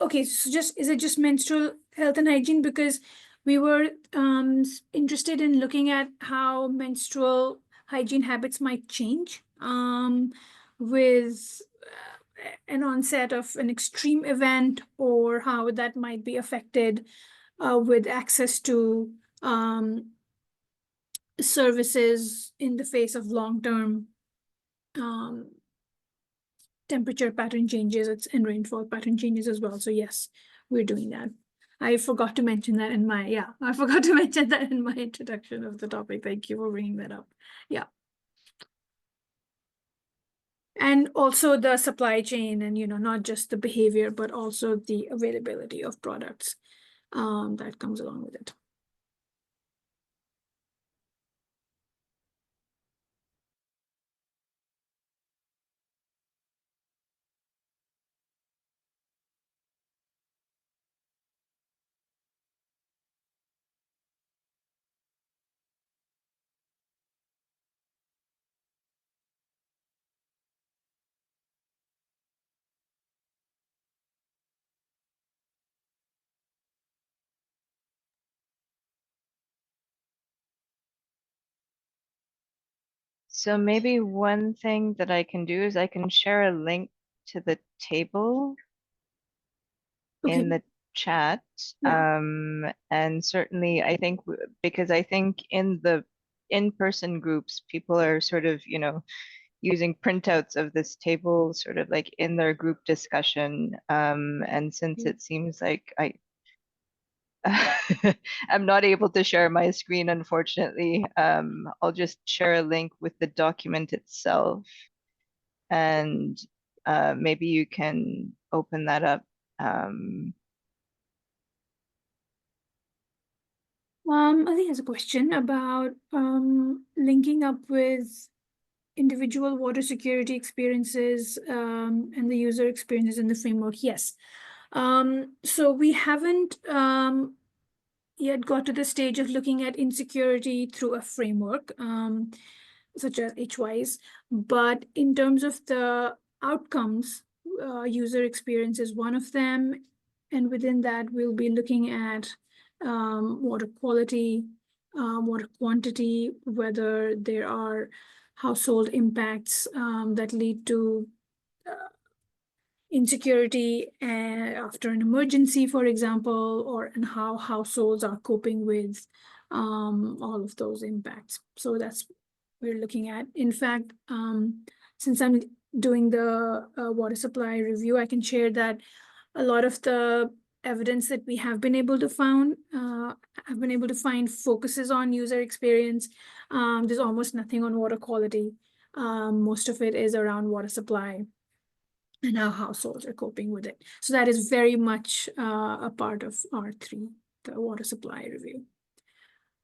okay, so is it just menstrual health and hygiene? Because we were interested in looking at how menstrual hygiene habits might change with an onset of an extreme event, or how that might be affected with access to services in the face of long-term temperature pattern changes and rainfall pattern changes as well. So yes, we're doing that. I forgot to mention that in my, I forgot to mention that in my introduction of the topic. Thank you for bringing that up. Yeah. And also the supply chain and, not just the behavior, but also the availability of products that comes along with it. So maybe one thing that I can do is I can share a link to the table Okay. in the chat. Yeah. And certainly I think because I think in the in-person groups, people are sort of, you know, using printouts of this table sort of like in their group discussion. And since it seems like I'm not able to share my screen, unfortunately, I'll just share a link with the document itself. And maybe you can open that up. I think there's a question about linking up with individual water security experiences and the user experiences in the framework. Yes. So we haven't yet got to the stage of looking at insecurity through a framework, such as HWISE. But in terms of the outcomes, user experience is one of them. And within that, we'll be looking at water quality, water quantity, whether there are household impacts that lead to insecurity after an emergency, for example, or and how households are coping with all of those impacts. So that's we're looking at. In fact, since I'm doing the water supply review, I can share that a lot of the evidence that we have been able to find focuses on user experience. There's almost nothing on water quality. Most of it is around water supply and how households are coping with it. So that is very much a part of R3, the water supply review.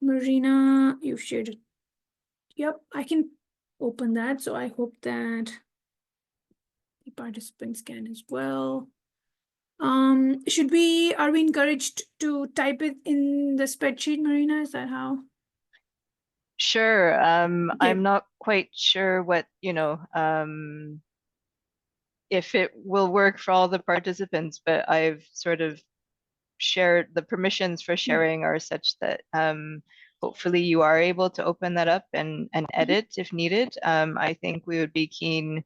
Marina, you've shared it. Yep, I can open that. So I hope that the participants can as well. Are we encouraged to type it in the spreadsheet, Marina? Is that how? Sure. Okay. I'm not quite sure what, you know, if it will work for all the participants, but I've sort of shared the permissions for sharing are such that hopefully you are able to open that up and edit if needed. I think we would be keen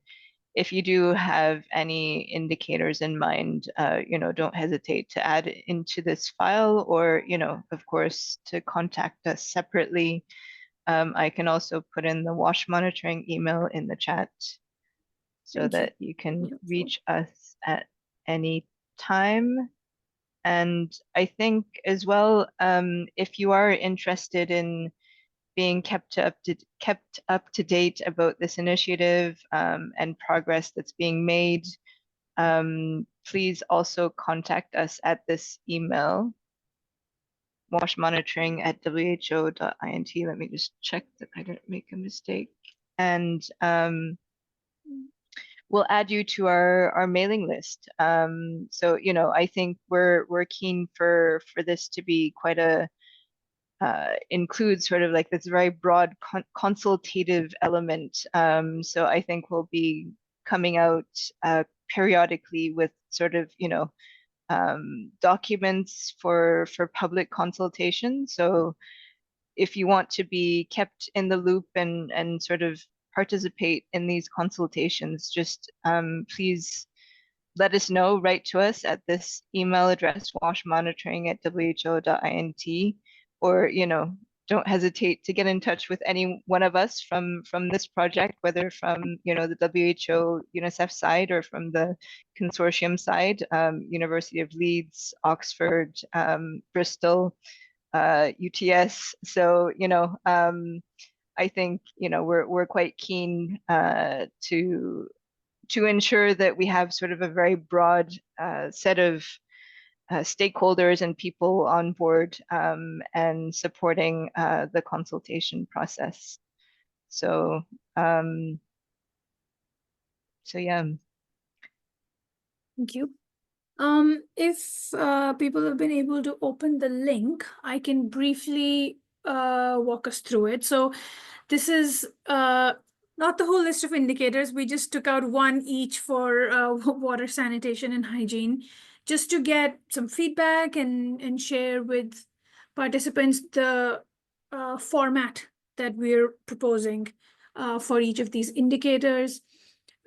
if you do have any indicators in mind, you know, don't hesitate to add it into this file or, you know, of course, to contact us separately. I can also put in the WASH monitoring email in the chat so that you can reach us at any time. And I think as well, if you are interested in being kept up to date about this initiative and progress that's being made, please also contact us at this email, washmonitoring@who.int. Let me just check that I don't make a mistake. And we'll add you to our mailing list. So, you know, I think we're keen for this to be quite a include sort of like this very broad consultative element. So I think we'll be coming out periodically with sort of, you know, documents for public consultation. So if you want to be kept in the loop and sort of participate in these consultations, just please let us know, write to us at this email address, washmonitoring@who.int, or, you know, don't hesitate to get in touch with any one of us from this project, whether from, you know, the WHO UNICEF side or from the consortium side, University of Leeds, Oxford, Bristol, UTS. So, you know, I think, you know, we're quite keen to ensure that we have sort of a very broad set of stakeholders and people on board and supporting the consultation process. So, so yeah. Thank you. If people have been able to open the link, I can briefly walk us through it. So this is not the whole list of indicators. We just took out one each for water, sanitation, and hygiene, just to get some feedback and share with participants the format that we're proposing. for each of these indicators.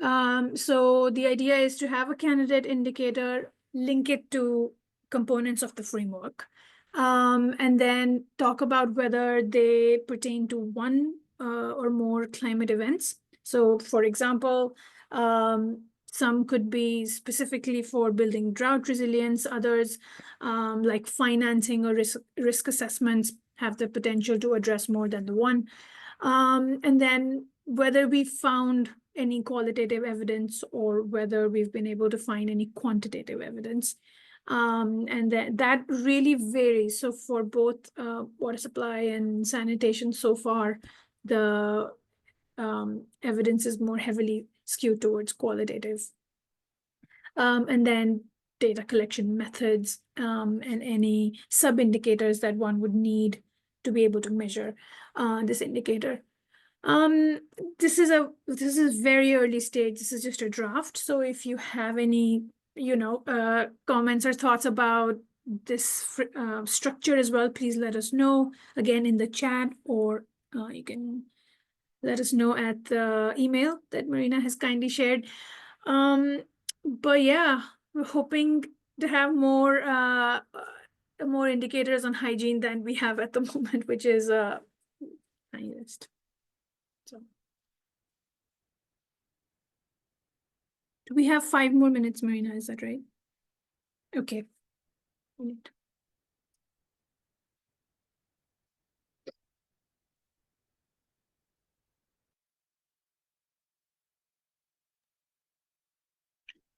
So the idea is to have a candidate indicator, link it to components of the framework, and then talk about whether they pertain to one or more climate events. So for example, some could be specifically for building drought resilience, others like financing or risk assessments have the potential to address more than the one. And then whether we found any qualitative evidence or whether we've been able to find any quantitative evidence. And that really varies. So for both water supply and sanitation so far, the evidence is more heavily skewed towards qualitative. And then data collection methods and any sub-indicators that one would need to be able to measure this indicator. This is very early stage. This is just a draft. So if you have any, comments or thoughts about this structure as well, please let us know again in the chat, or you can let us know at the email that Marina has kindly shared. But yeah, we're hoping to have more indicators on hygiene than we have at the moment, which is tiny list. So, do we have 5 more minutes, Marina? Is that right? Okay.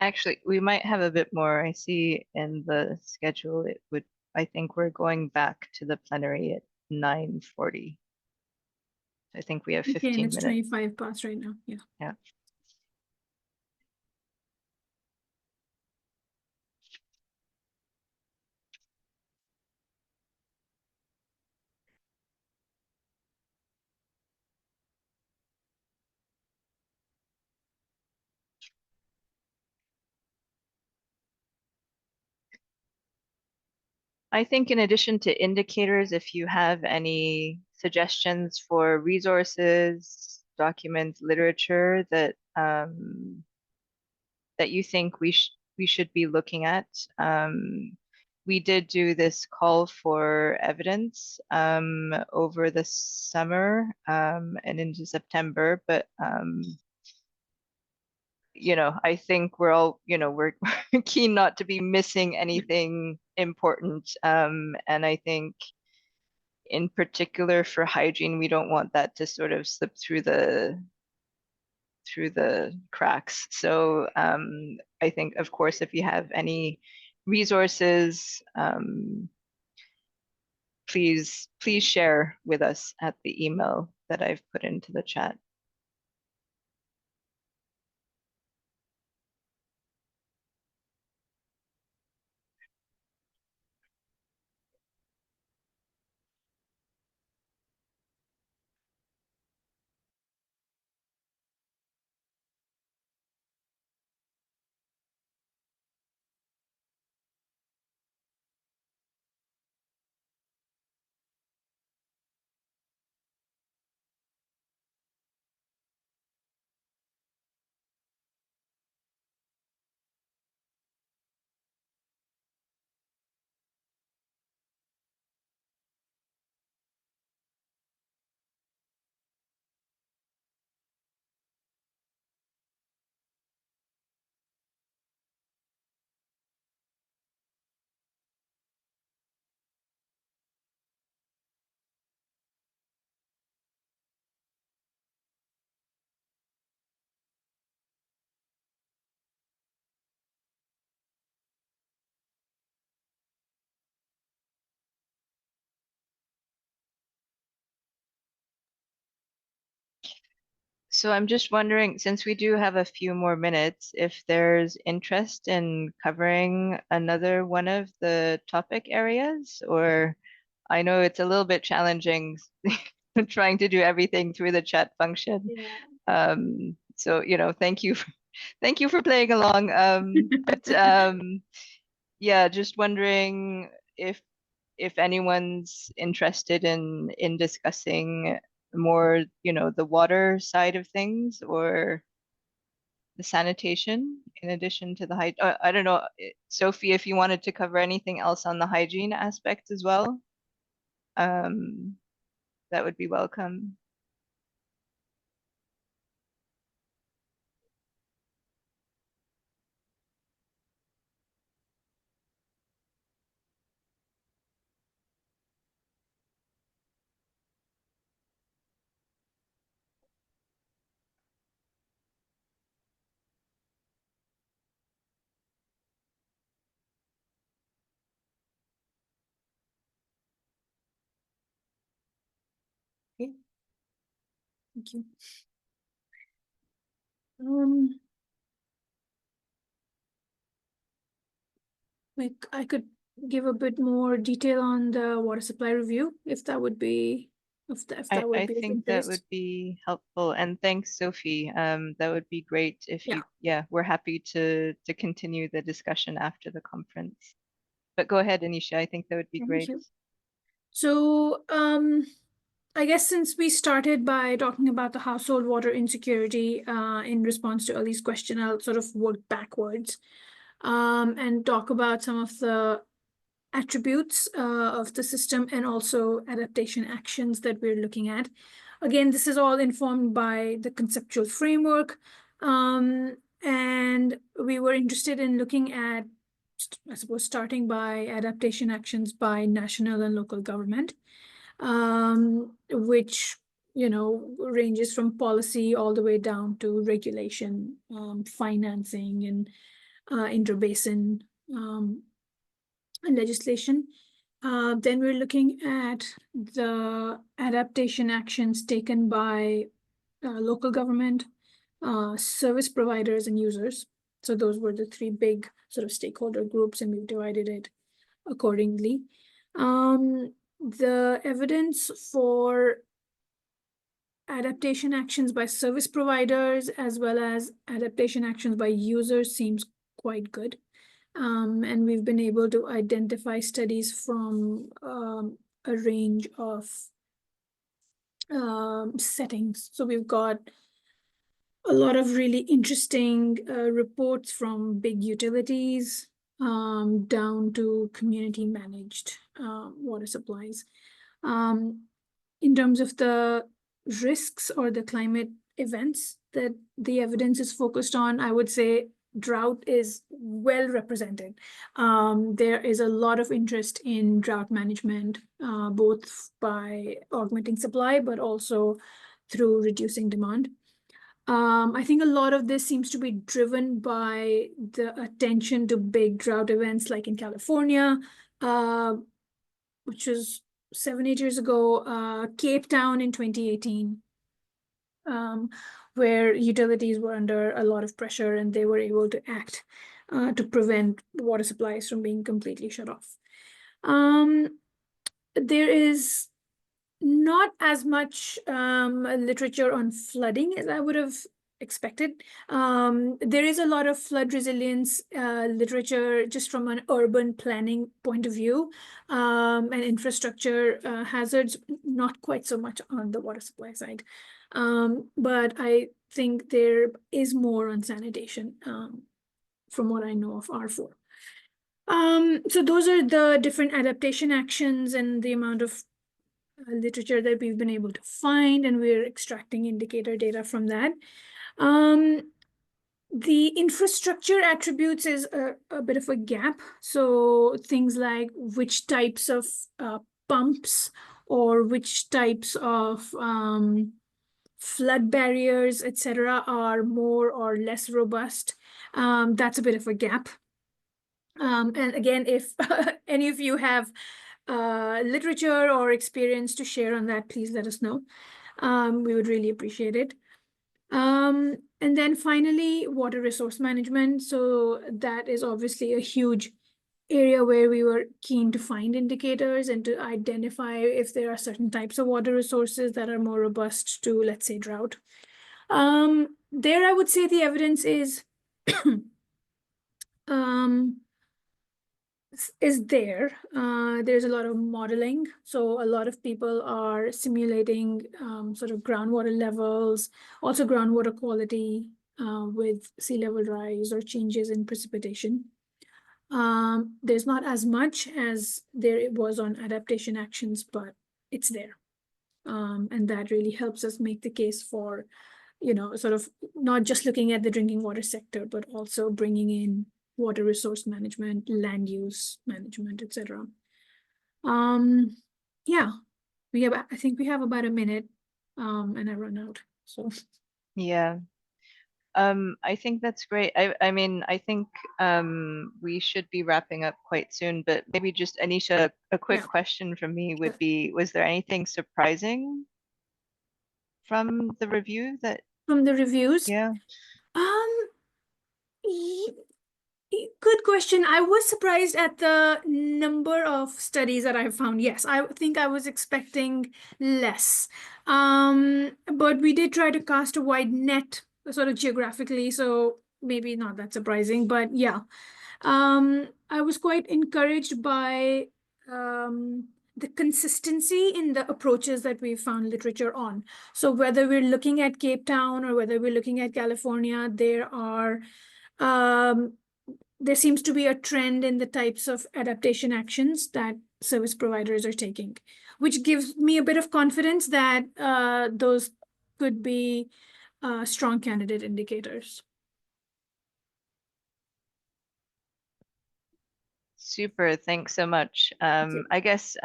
Actually, we might have a bit more. I see in the schedule, I think we're going back to the plenary at 9:40. I think we have Okay, 15 and it's minutes. 25 past right now. Yeah. Yeah. I think in addition to indicators, if you have any suggestions for resources, documents, literature that that you think we should be looking at. We did do this call for evidence over the summer and into September, but I think we're all, we're keen not to be missing anything important. And I think in particular for hygiene, we don't want that to sort of slip through the cracks. So I think, of course, if you have any resources, please share with us at the email that I've put into the chat. So I'm just wondering, since we do have a few more minutes, if there's interest in covering another one of the topic areas, or I know it's a little bit challenging trying to do everything through the chat function. Yeah. So, thank you for playing along. But yeah, just wondering if anyone's interested in discussing more, you know, the water side of things or the sanitation in addition to the I don't know, Sophie, if you wanted to cover anything else on the hygiene aspect as well, um, that would be welcome. Okay. Thank you. Um, I could give a bit more detail on the water supply review, if that would be, if that would I be of think that would interest. be helpful. And thanks, Sophie. That would be great if Yeah. you, yeah, we're happy to continue the discussion after the conference. But go ahead, Anisha. I think that would be Thank great. you. So, I guess since we started by talking about the household water insecurity in response to Ali's question, I'll sort of work backwards and talk about some of the attributes of the system and also adaptation actions that we're looking at. Again, this is all informed by the conceptual framework. And we were interested in looking at, I suppose, starting by adaptation actions by national and local government, which, you know, ranges from policy all the way down to regulation, financing, and interbasin legislation. Then we're looking at the adaptation actions taken by local government, service providers, and users. So those were the three big sort of stakeholder groups, and we've divided it accordingly. The evidence for adaptation actions by service providers as well as adaptation actions by users seems quite good. And we've been able to identify studies from a range of settings. So we've got a lot of really interesting reports from big utilities down to community managed water supplies. In terms of the risks or the climate events that the evidence is focused on, I would say drought is well represented. There is a lot of interest in drought management, both by augmenting supply, but also through reducing demand. I think a lot of this seems to be driven by the attention to big drought events like in California, which was 7-8 years ago, Cape Town in 2018, where utilities were under a lot of pressure and they were able to act to prevent water supplies from being completely shut off. There is not as much literature on flooding as I would have expected. There is a lot of flood resilience literature just from an urban planning point of view, and infrastructure hazards, not quite so much on the water supply side. But I think there is more on sanitation from what I know of R4. So those are the different adaptation actions and the amount of literature that we've been able to find, and we're extracting indicator data from that. The infrastructure attributes is a bit of a gap. So things like which types of pumps or which types of flood barriers, etc., are more or less robust. That's a bit of a gap. And again, if any of you have literature or experience to share on that, please let us know. We would really appreciate it. And then finally, water resource management. So that is obviously a huge area where we were keen to find indicators and to identify if there are certain types of water resources that are more robust to, let's say, drought. There, I would say the evidence is is there. There's a lot of modeling. So a lot of people are simulating sort of groundwater levels, also groundwater quality with sea level rise or changes in precipitation. There's not as much as there it was on adaptation actions, but it's there. And that really helps us make the case for, sort of not just looking at the drinking water sector, but also bringing in water resource management, land use management, etc. Yeah, I think we have about a minute, and I run out. So Yeah. I think that's great. I mean, I think we should be wrapping up quite soon, but maybe just Anisha, a quick yeah, question from me would be, was there anything surprising from the review that, from the reviews, yeah? um, good question. I was surprised at the number of studies that I found. Yes, I think I was expecting less. But we did try to cast a wide net, sort of geographically, so maybe not that surprising, but yeah. I was quite encouraged by the consistency in the approaches that we found literature on. So whether we're looking at Cape Town or whether we're looking at California, there seems to be a trend in the types of adaptation actions that service providers are taking, which gives me a bit of confidence that those could be strong candidate indicators. Super, thanks so much. you. I guess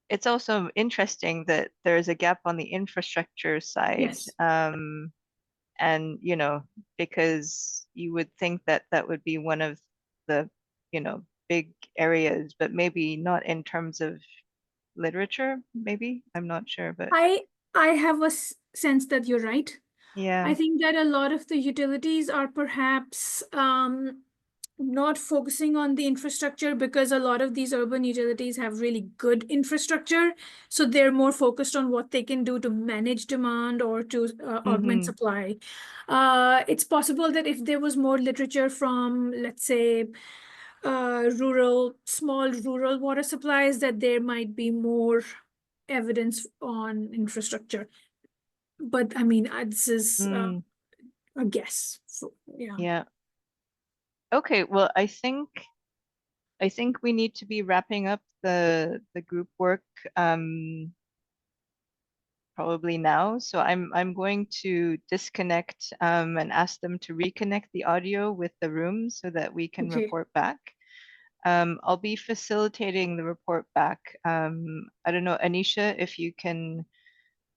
it's also interesting that there's a gap on the infrastructure side. Yes. And, because you would think that that would be one of the, big areas, but maybe not in terms of literature, maybe. I'm not sure, but I have a sense that you're right. yeah. I think that a lot of the utilities are perhaps not focusing on the infrastructure because a lot of these urban utilities have really good infrastructure. So they're more focused on what they can do to manage demand or to augment Mm-hmm. supply. It's possible that if there was more literature from, let's say, small rural water supplies, that there might be more evidence on infrastructure. But I mean, this is Mm, a guess. So, yeah. yeah. Okay, well, I think we need to be wrapping up the group work probably now. So I'm going to disconnect and ask them to reconnect the audio with the room so that we can Okay. report back. I'll be facilitating the report back. I don't know, Anisha, if you can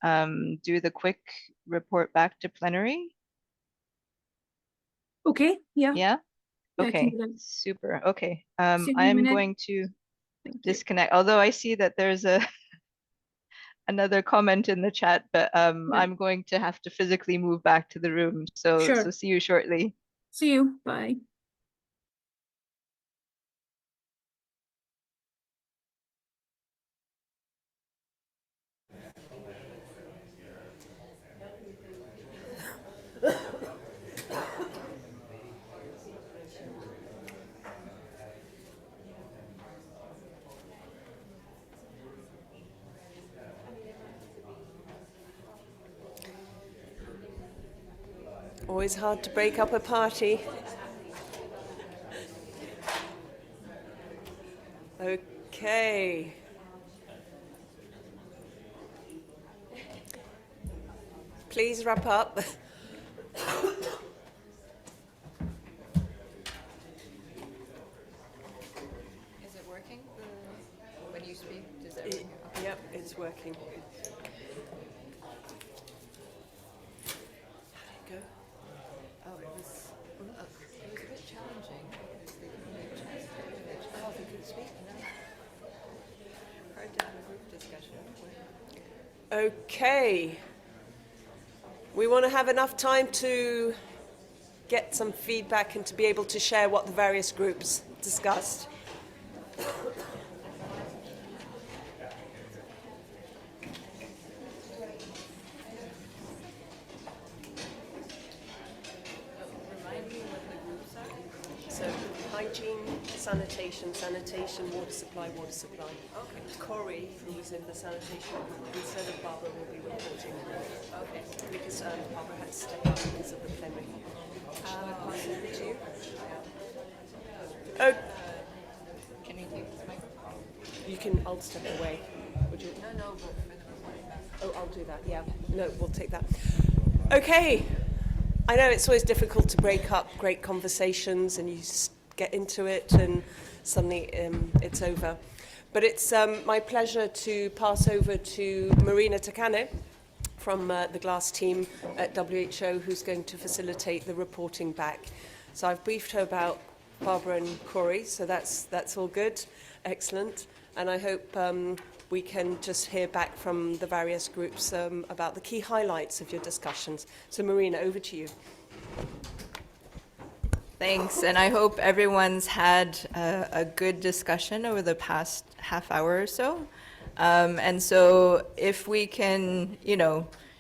do the quick report back to plenary. Okay. Yeah. Yeah? Yeah, I can do Okay, that. super. Okay. See you in a I'm minute. going to Thank you. disconnect, although I see that there's another comment in the chat, but Yeah. I'm going to have to physically move back to the room. So Sure. see you shortly. See you. Bye. Always hard to break up a party. Okay. Please wrap up. Is it working when you speak? Does it ring? Okay. Yep, it's working. Go. Oh, it was a bit challenging because they couldn't make change. Oh, they couldn't speak. No. Hard to have a group discussion. Okay. We want to have enough time to get some feedback and to be able to share what the various groups discussed. Remind me what the groups are. So hygiene, Sanitation, water supply. Okay. Corey, who's in the sanitation, instead of Barbara, will be reporting. Okay. Because Barbara had to step out because of the plenary. Shall I pass it over to you? Oh. Can you take this microphone? You can, I'll step away. Would you? No, oh, I'll do that, yeah. No, we'll take that. Okay. I know it's always difficult to break up great conversations and you get into it and suddenly it's over. But it's my pleasure to pass over to Marina Takane from the GLAAS team at WHO, who's going to facilitate the reporting back. So I've briefed her about Barbara and Corey, so that's all good, excellent. And I hope we can just hear back from the various groups about the key highlights of your discussions. So Marina, over to you. Thanks, and I hope everyone's had a good discussion over the past half hour or so. And so if we can,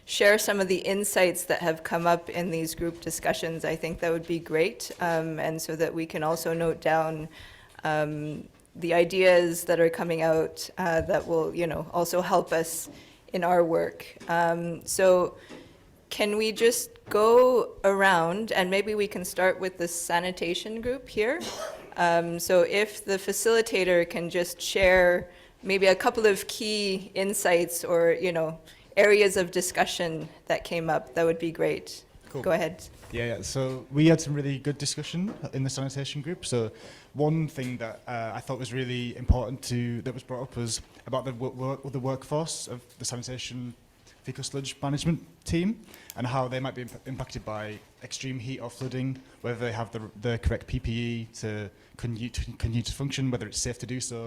share some of the insights that have come up in these group discussions, I think that would be great. And so that we can also note down the ideas that are coming out that will, also help us in our work. So can we just go around and maybe we can start with the sanitation group here. So if the facilitator can just share maybe a couple of key insights or, areas of discussion that came up, that would be great. Cool. Go ahead. Yeah, so we had some really good discussion in the sanitation group. So one thing that I thought was really important that was brought up was about the workforce of the sanitation fecal sludge management team and how they might be impacted by extreme heat or flooding, whether they have the correct PPE to continue to function, whether it's safe to do so,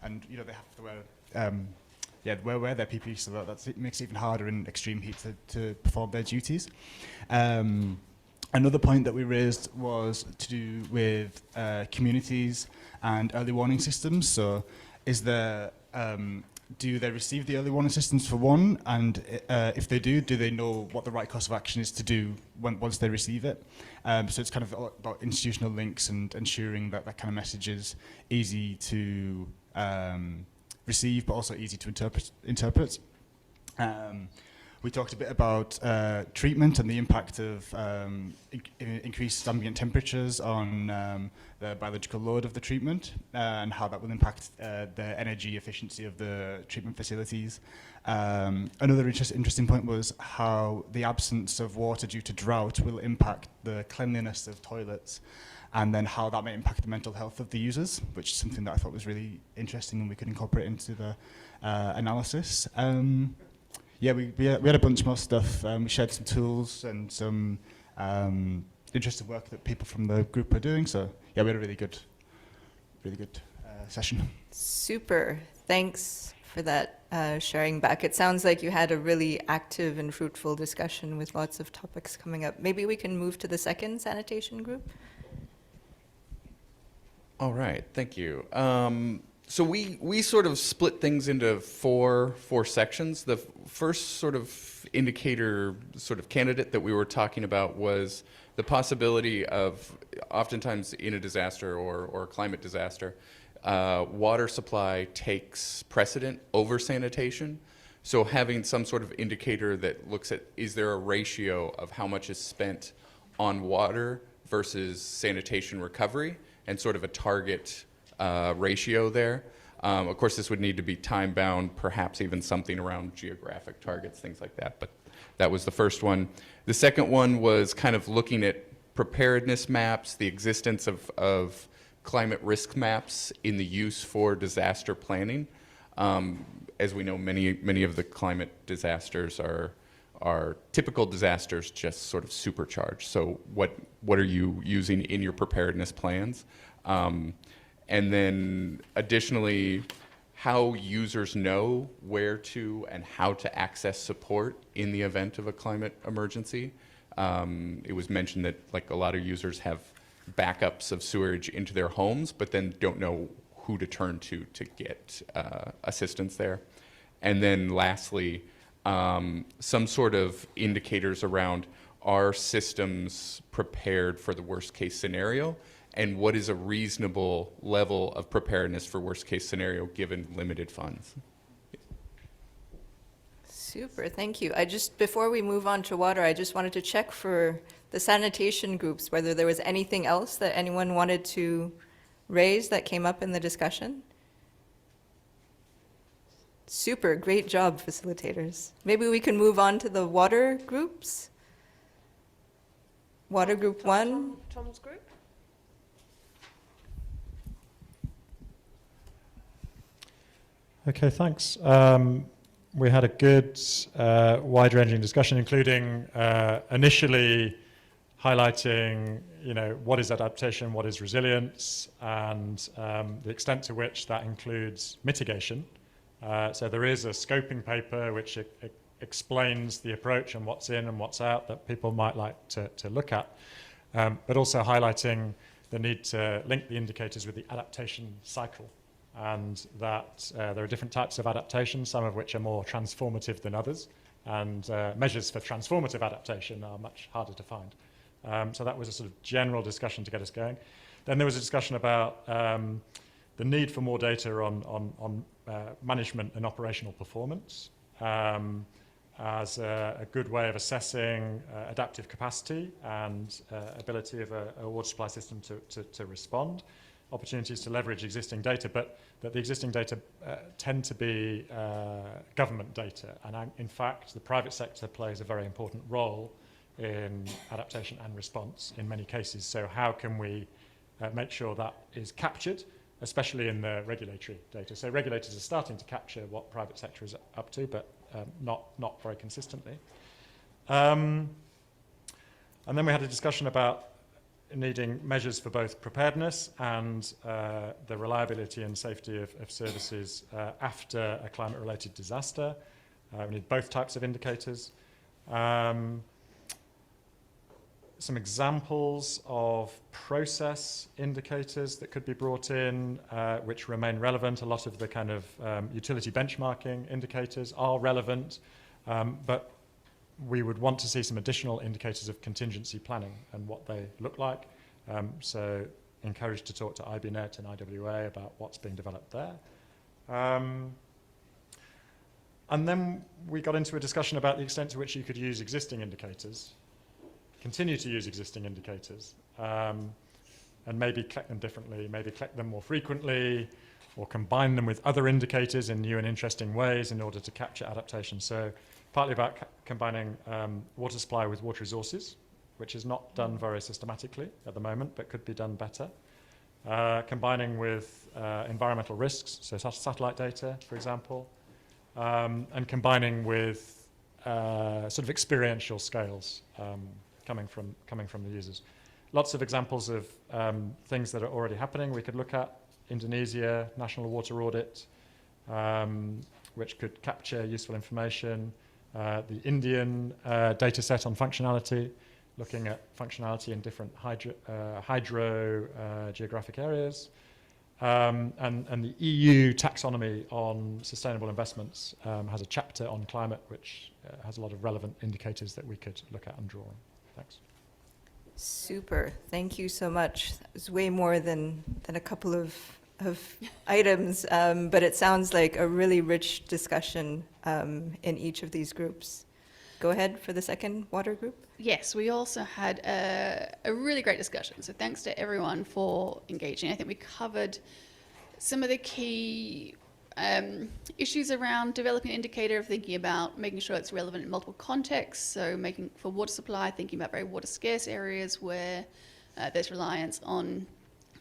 and they have to wear their PPE, so it makes it even harder in extreme heat to perform their duties. Another point that we raised was to do with communities and early warning systems. So do they receive the early warning systems for one? And if they do they know what the right course of action is to do once they receive it? So it's kind of about institutional links and ensuring that kind of message is easy to receive, but also easy to interpret. We talked a bit about treatment and the impact of increased ambient temperatures on the biological load of the treatment and how that will impact the energy efficiency of the treatment facilities. Another interesting point was how the absence of water due to drought will impact the cleanliness of toilets, and then how that may impact the mental health of the users, which is something that I thought was really interesting and we could incorporate into the analysis. We had a bunch more stuff. We shared some tools and some interesting work that people from the group are doing. So yeah, we had a really good session. Super. Thanks for that sharing back. It sounds like you had a really active and fruitful discussion with lots of topics coming up. Maybe we can move to the second sanitation group. All right, thank you. So we sort of split things into four sections. The first sort of indicator, sort of candidate that we were talking about was the possibility of, oftentimes in a disaster or a climate disaster, water supply takes precedent over sanitation. So having some sort of indicator that looks at, is there a ratio of how much is spent on water versus sanitation recovery, and sort of a target ratio there. Of course, this would need to be time-bound, perhaps even something around geographic targets, things like that, but that was the first one. The second one was kind of looking at preparedness maps, the existence of climate risk maps in the use for disaster planning. As we know, many of the climate disasters are typical disasters, just sort of supercharged. So what are you using in your preparedness plans? And then additionally, how users know where to and how to access support in the event of a climate emergency. It was mentioned that like a lot of users have backups of sewerage into their homes, but then don't know who to turn to get assistance there. And then lastly, some sort of indicators around, are systems prepared for the worst case scenario? and what is a reasonable level of preparedness for worst case scenario given limited funds. Super, thank you. Before we move on to water, I just wanted to check for the sanitation groups, whether there was anything else that anyone wanted to raise that came up in the discussion. Super, great job, facilitators. Maybe we can move on to the water groups. Water group one. Tom's group. Okay, thanks. We had a good, wide-ranging discussion, including initially highlighting, what is adaptation, what is resilience, and the extent to which that includes mitigation. So there is a scoping paper which explains the approach and what's in and what's out that people might like to look at, but also highlighting the need to link the indicators with the adaptation cycle, and that there are different types of adaptation, some of which are more transformative than others, and measures for transformative adaptation are much harder to find. So that was a sort of general discussion to get us going. Then there was a discussion about the need for more data on management and operational performance as a good way of assessing adaptive capacity and ability of a water supply system to respond, opportunities to leverage existing data, but that the existing data tend to be government data. And in fact, the private sector plays a very important role in adaptation and response in many cases. So how can we make sure that is captured, especially in the regulatory data? So regulators are starting to capture what private sector is up to, but not very consistently. And then we had a discussion about needing measures for both preparedness and the reliability and safety of services after a climate-related disaster. We need both types of indicators. Some examples of process indicators that could be brought in, which remain relevant. A lot of the kind of utility benchmarking indicators are relevant, but we would want to see some additional indicators of contingency planning and what they look like. So encouraged to talk to IBNet and IWA about what's being developed there. And then we got into a discussion about the extent to which you could use existing indicators, continue to use existing indicators, and maybe collect them differently, maybe collect them more frequently, or combine them with other indicators in new and interesting ways in order to capture adaptation. So partly about combining water supply with water resources, which is not done very systematically at the moment, but could be done better. Combining with environmental risks, so satellite data, for example, and combining with sort of experiential scales coming from the users. Lots of examples of things that are already happening we could look at. Indonesia, National Water Audit, which could capture useful information. The Indian data set on functionality, looking at functionality in different hydro geographic areas. And the EU taxonomy on sustainable investments has a chapter on climate, which has a lot of relevant indicators that we could look at and draw on. Thanks. Super, thank you so much. That was way more than a couple of items, but it sounds like a really rich discussion in each of these groups. Go ahead for the second water group. Yes, we also had a really great discussion. So thanks to everyone for engaging. I think we covered some of the key issues around developing an indicator, of thinking about making sure it's relevant in multiple contexts. So making for water supply, thinking about very water scarce areas where there's reliance on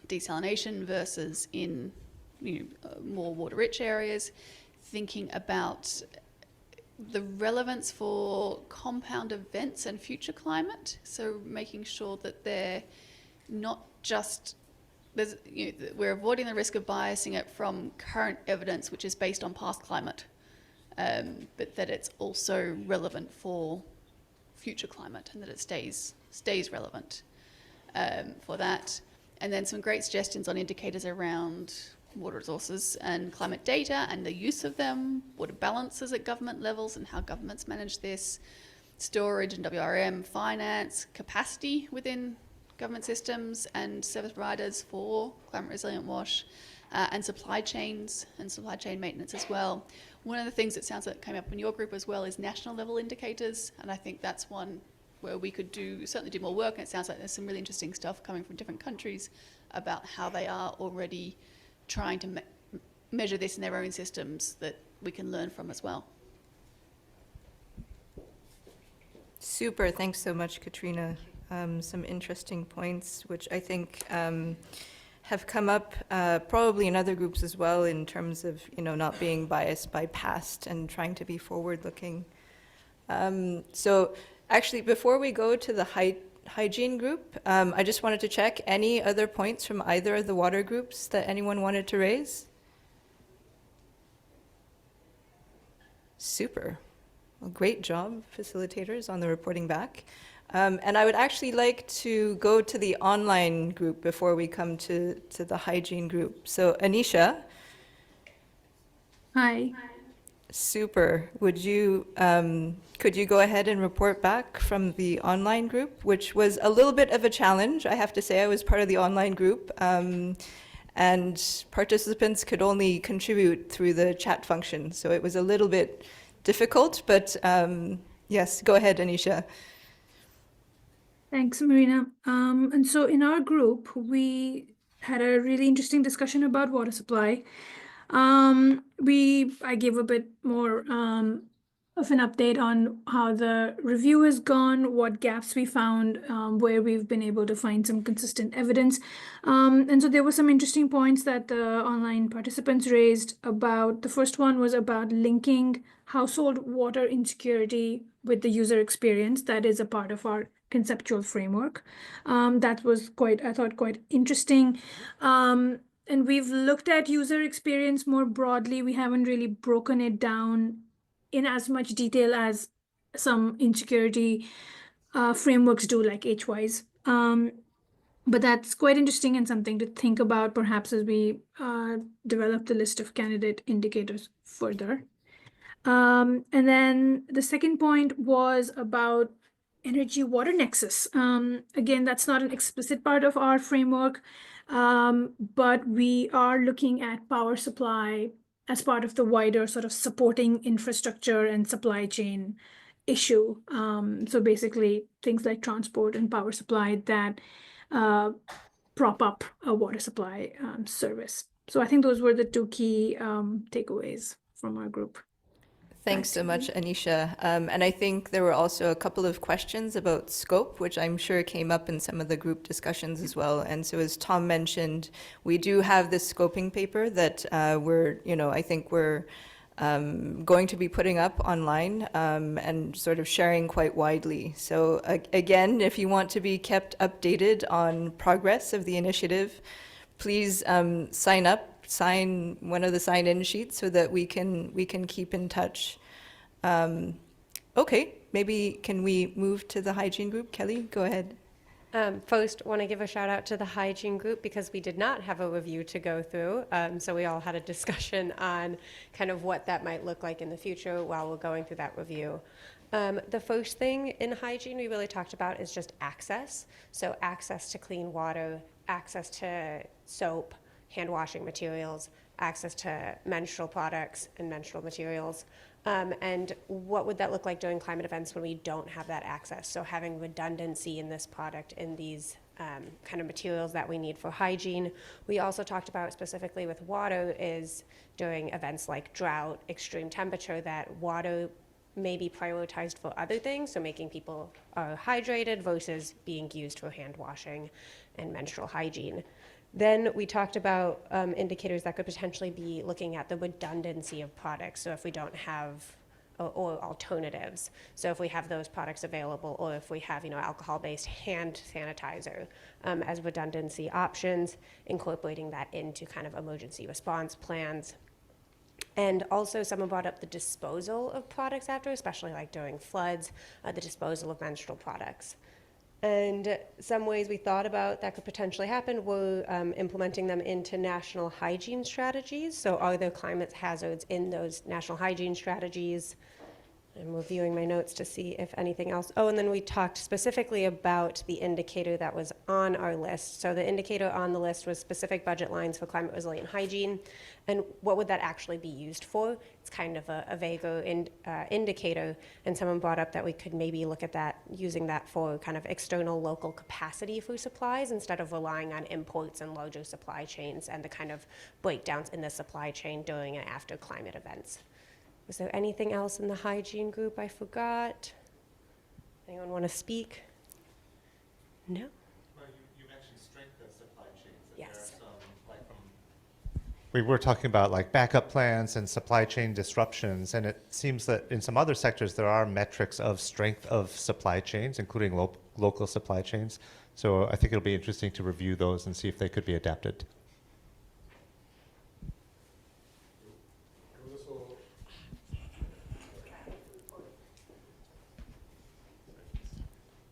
desalination versus in more water rich areas. Thinking about the relevance for compound events and future climate. So making sure that they're not just, we're avoiding the risk of biasing it from current evidence, which is based on past climate, but that it's also relevant for future climate and that it stays relevant for that. And then some great suggestions on indicators around water resources and climate data and the use of them, water balances at government levels and how governments manage this, storage and WRM, finance, capacity within government systems and service providers for climate resilient wash, and supply chains and supply chain maintenance as well. One of the things that sounds like came up in your group as well is national level indicators, and I think that's one where we could certainly do more work, and it sounds like there's some really interesting stuff coming from different countries about how they are already trying to measure this in their own systems that we can learn from as well. Super, thanks so much, Katrina. Some interesting points, which I think have come up probably in other groups as well, in terms of not being biased by past and trying to be forward-looking. So actually, before we go to the hygiene group, I just wanted to check any other points from either of the water groups that anyone wanted to raise. Super. Well, great job, facilitators, on the reporting back. And I would actually like to go to the online group before we come to the hygiene group. So Anisha. Hi. Super. Would you, could you go ahead and report back from the online group, which was a little bit of a challenge, I have to say. I was part of the online group, and participants could only contribute through the chat function. So it was a little bit difficult, but yes, go ahead, Anisha. Thanks, Marina. And so in our group, we had a really interesting discussion about water supply. I gave a bit more of an update on how the review has gone, what gaps we found, where we've been able to find some consistent evidence. And so there were some interesting points that the online participants raised about. The first one was about linking household water insecurity with the user experience. That is a part of our conceptual framework. That was I thought, quite interesting. And we've looked at user experience more broadly. We haven't really broken it down in as much detail as some insecurity frameworks do, like HWISE. But that's quite interesting and something to think about, perhaps, as we develop the list of candidate indicators further. And then the second point was about energy-water nexus. Again, that's not an explicit part of our framework, but we are looking at power supply as part of the wider sort of supporting infrastructure and supply chain issue. So basically, things like transport and power supply that prop up a water supply service. So I think those were the two key takeaways from our group. Thanks so much, Anisha. And I think there were also a couple of questions about scope, which I'm sure came up in some of the group discussions as well. And so, as Tom mentioned, we do have this scoping paper that I think we're going to be putting up online and sort of sharing quite widely. So again, if you want to be kept updated on progress of the initiative, please sign one of the sign-in sheets so that we can keep in touch. Okay, maybe can we move to the hygiene group? Kelly, go ahead. First, want to give a shout out to the hygiene group because we did not have a review to go through. So we all had a discussion on kind of what that might look like in the future while we're going through that review. The first thing in hygiene we really talked about is just access. So access to clean water, access to soap, hand washing materials, access to menstrual products and menstrual materials. And what would that look like during climate events when we don't have that access? So having redundancy in this product, in these kind of materials that we need for hygiene. We also talked about specifically with water is during events like drought, extreme temperature, that water may be prioritized for other things, so making people hydrated versus being used for hand washing and menstrual hygiene. Then we talked about indicators that could potentially be looking at the redundancy of products. So if we don't have, or alternatives. So if we have those products available, or if we have, alcohol-based hand sanitizer as redundancy options, incorporating that into kind of emergency response plans. And also someone brought up the disposal of products after, especially like during floods, the disposal of menstrual products. And some ways we thought about that could potentially happen were implementing them into national hygiene strategies. So are there climate hazards in those national hygiene strategies? I'm reviewing my notes to see if anything else. Oh, and then we talked specifically about the indicator that was on our list. So the indicator on the list was specific budget lines for climate resilient hygiene. And what would that actually be used for? It's kind of a vaguer indicator. And someone brought up that we could maybe look at that, using that for kind of external local capacity for supplies instead of relying on imports and larger supply chains and the kind of breakdowns in the supply chain during and after climate events. Was there anything else in the hygiene group I forgot? Anyone want to speak? No? Well, you mentioned strength of supply chains. Yes. There are some, like we were talking about like backup plans and supply chain disruptions, and it seems that in some other sectors there are metrics of strength of supply chains, including local supply chains. So I think it'll be interesting to review those and see if they could be adapted.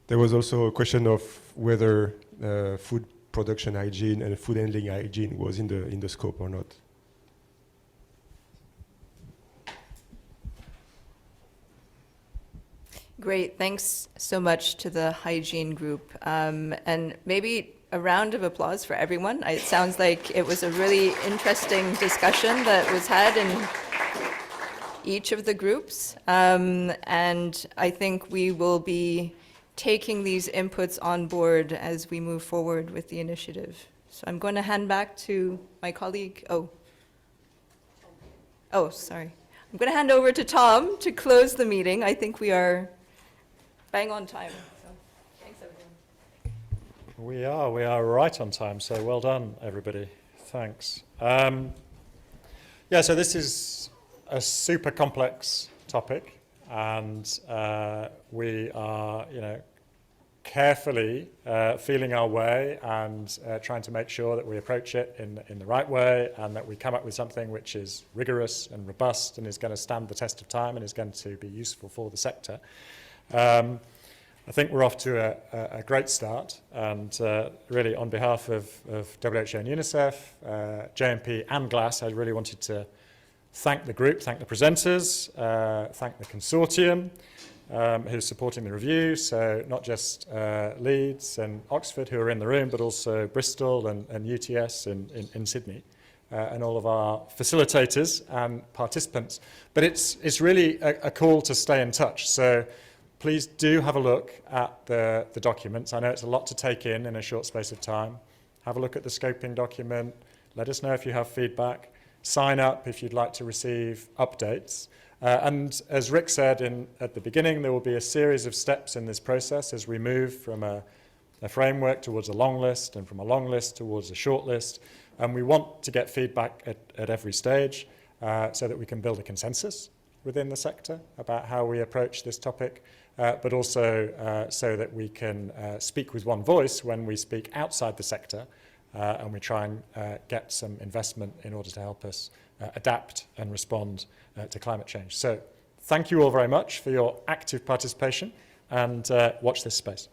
There was also a question of whether food production hygiene and food handling hygiene was in the scope or not. Great, thanks so much to the hygiene group. And maybe a round of applause for everyone. It sounds like it was a really interesting discussion that was had in each of the groups. And I think we will be taking these inputs on board as we move forward with the initiative. So I'm going to hand back to my colleague. Oh, sorry. I'm going to hand over to Tom to close the meeting. I think we are bang on time. So, thanks, everyone. We are right on time, so well done, everybody. Thanks. Yeah, so this is a super complex topic, and we are, carefully feeling our way and trying to make sure that we approach it in the right way, and that we come up with something which is rigorous and robust and is going to stand the test of time and is going to be useful for the sector. I think we're off to a great start, and really on behalf of WHO and UNICEF, JMP and GLAAS, I really wanted to thank the group, thank the presenters, thank the consortium who's supporting the review, so not just Leeds and Oxford who are in the room, but also Bristol and UTS in Sydney, and all of our facilitators and participants. But it's really a call to stay in touch, so please do have a look at the documents. I know it's a lot to take in a short space of time. Have a look at the scoping document. Let us know if you have feedback. Sign up if you'd like to receive updates. And as Rick said at the beginning, there will be a series of steps in this process as we move from a framework towards a long list, and from a long list towards a short list. And we want to get feedback at every stage so that we can build a consensus within the sector about how we approach this topic, but also so that we can speak with one voice when we speak outside the sector, and we try and get some investment in order to help us adapt and respond to climate change. So thank you all very much for your active participation, and watch this space.